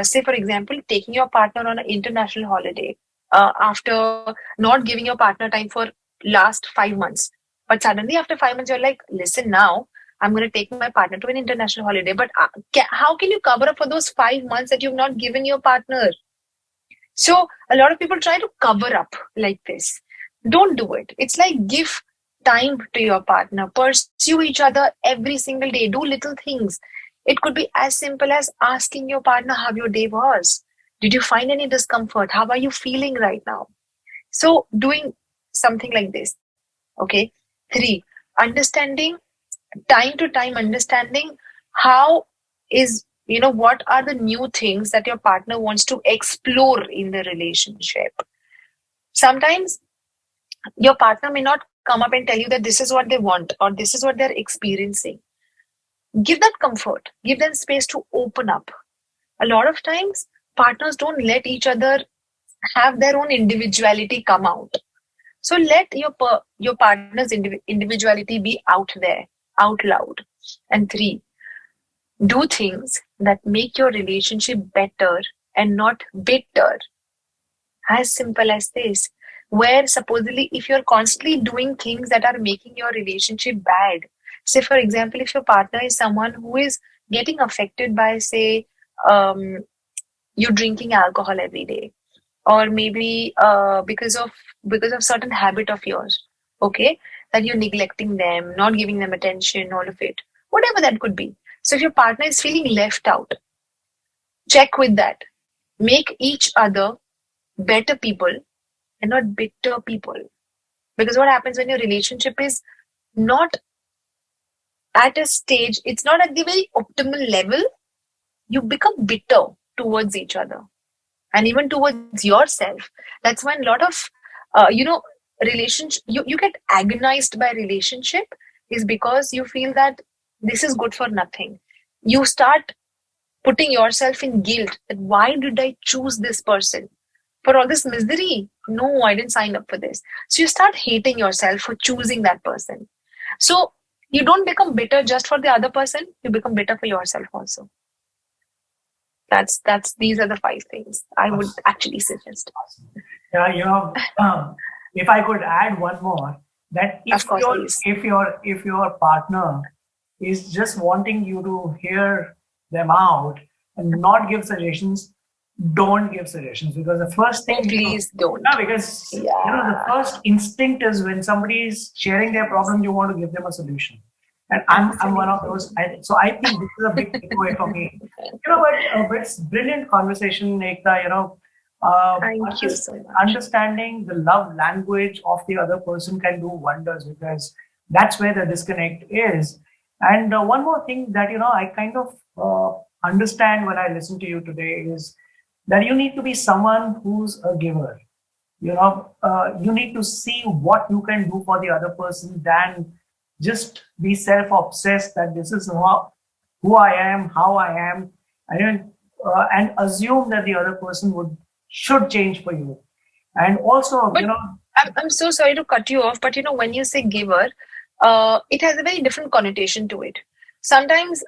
say, for example, taking your partner on an international holiday after not giving your partner time for last 5 months. But suddenly, after 5 months, you're like, listen, now I'm going to take my partner to an international holiday. But how can you cover up for those 5 months that you've not given your partner? So a lot of people try to cover up like this. Don't do it. It's like, give time to your partner, pursue each other every single day, do little things. It could be as simple as asking your partner how your day was. Did you find any discomfort? How are you feeling right now? So doing something like this. Okay. Three, understanding, time to time understanding how is, what are the new things that your partner wants to explore in the relationship. Sometimes your partner may not come up and tell you that this is what they want or this is what they're experiencing. Give that comfort, give them space to open up. A lot of times partners don't let each other have their own individuality come out. So let your partner's individuality be out there, out loud. And three, do things that make your relationship better and not bitter. As simple as this. Where supposedly, if you're constantly doing things that are making your relationship bad, say, for example, if your partner is someone who is getting affected by, say, um, you drinking alcohol every day, or maybe because of certain habit of yours, okay, that you're neglecting them, not giving them attention, all of it, whatever that could be. So if your partner is feeling left out, check with that. Make each other better people and not bitter people. Because what happens when your relationship is not at a stage, it's not at the very optimal level, you become bitter towards each other and even towards yourself. That's when a lot of, relationship, you get agonized by relationship, is because you feel that this is good for nothing. You start putting yourself in guilt that why did I choose this person for all this misery? No, I didn't sign up for this. So you start hating yourself for choosing that person. So you don't become bitter just for the other person, you become bitter for yourself also. That's these are the five things I would Awesome. actually suggest. Awesome. Yeah, if I could add one more, that Of course, please. if your partner is just wanting you to hear them out and not give suggestions, don't give suggestions, because the first Oh, thing please don't. because the Yeah, first instinct is when somebody is sharing their problem, you want to give them a solution. And I'm one of those. absolutely. So I think this is a big takeaway for me. But it's brilliant conversation, Ekta. Thank you so much. Understanding the love language of the other person can do wonders, because that's where the disconnect is. And one more thing that I kind of understand when I listen to you today is that you need to be someone who's a giver. You need to see what you can do for the other person than just be self-obsessed that this is who I am, how I am, and assume that the other person would should change for you. And also, But I'm so sorry to cut you off, but when you say giver, it has a very different connotation to it. Sometimes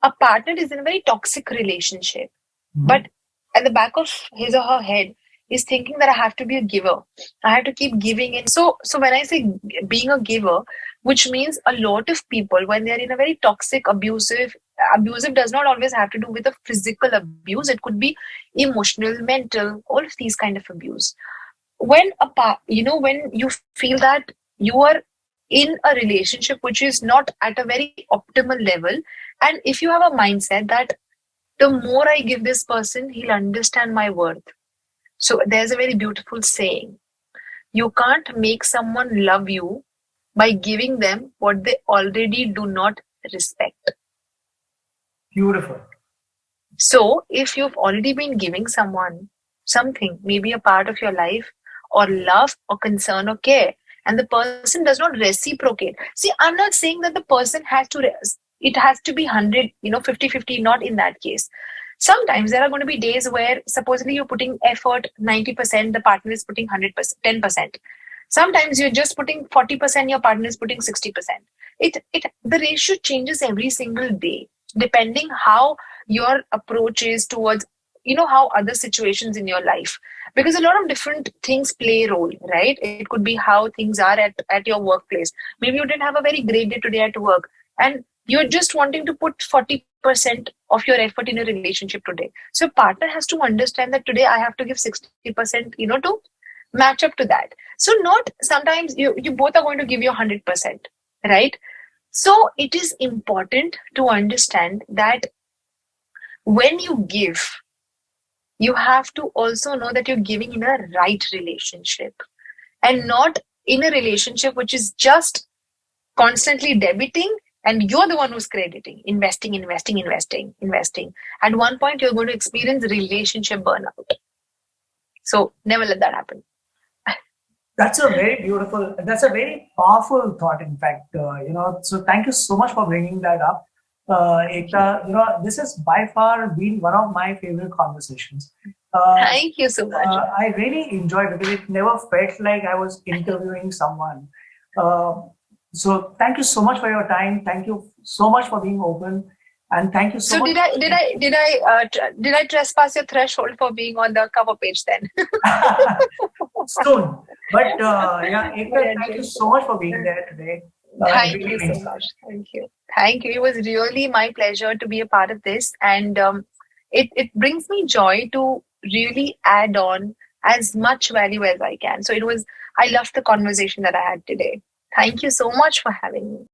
a partner is in a very toxic relationship, Mhm. but at the back of his or her head is thinking that I have to be a giver. I have to keep giving in. So when I say being a giver, which means a lot of people when they're in a very toxic, abusive does not always have to do with a physical abuse. It could be emotional, mental, all of these kind of abuse. When you feel that you are in a relationship which is not at a very optimal level, and if you have a mindset that the more I give this person, he'll understand my worth. So there's a very beautiful saying: you can't make someone love you by giving them what they already do not respect. Beautiful. So if you've already been giving someone something, maybe a part of your life, or love, or concern, or care, and the person does not reciprocate. See, I'm not saying that the person has to, it has to be 100, 50-50, not in that case. Sometimes there are going to be days where supposedly you're putting effort 90%, the partner is putting 100%, 10%. Sometimes you're just putting 40%, your partner is putting 60%. The ratio changes every single day, depending how your approach is towards how other situations in your life, because a lot of different things play a role, right? It could be how things are at your workplace. Maybe you didn't have a very great day today at work, and you're just wanting to put 40% of your effort in a relationship today. So partner has to understand that today I have to give 60%, to match up to that. So not sometimes you both are going to give you 100%, right? So it is important to understand that when you give, you have to also know that you're giving in a right relationship, and not in a relationship which is just constantly debiting and you're the one who's crediting, investing. At one point, you're going to experience relationship burnout. So never let that happen. That's a very powerful thought, in fact. So thank you so much for bringing that up. Thank you. Ekta, this has by far been one of my favorite conversations. Uh, Thank you so much. I really enjoyed it because it never felt like I was interviewing someone. Uh, so thank you so much for your time. Thank you so much for being open, and thank you so So much did for I did I did I did I trespass your threshold for being on the cover page then? soon. But yeah, Ekta, Brilliant, thank you brilliant. so much for being there today. It Thank really you so means. much. Thank you. Thank you. It was really my pleasure to be a part of this. And it brings me joy to really add on as much value as I can. So I loved the conversation that I had today. Thank you so much for having me.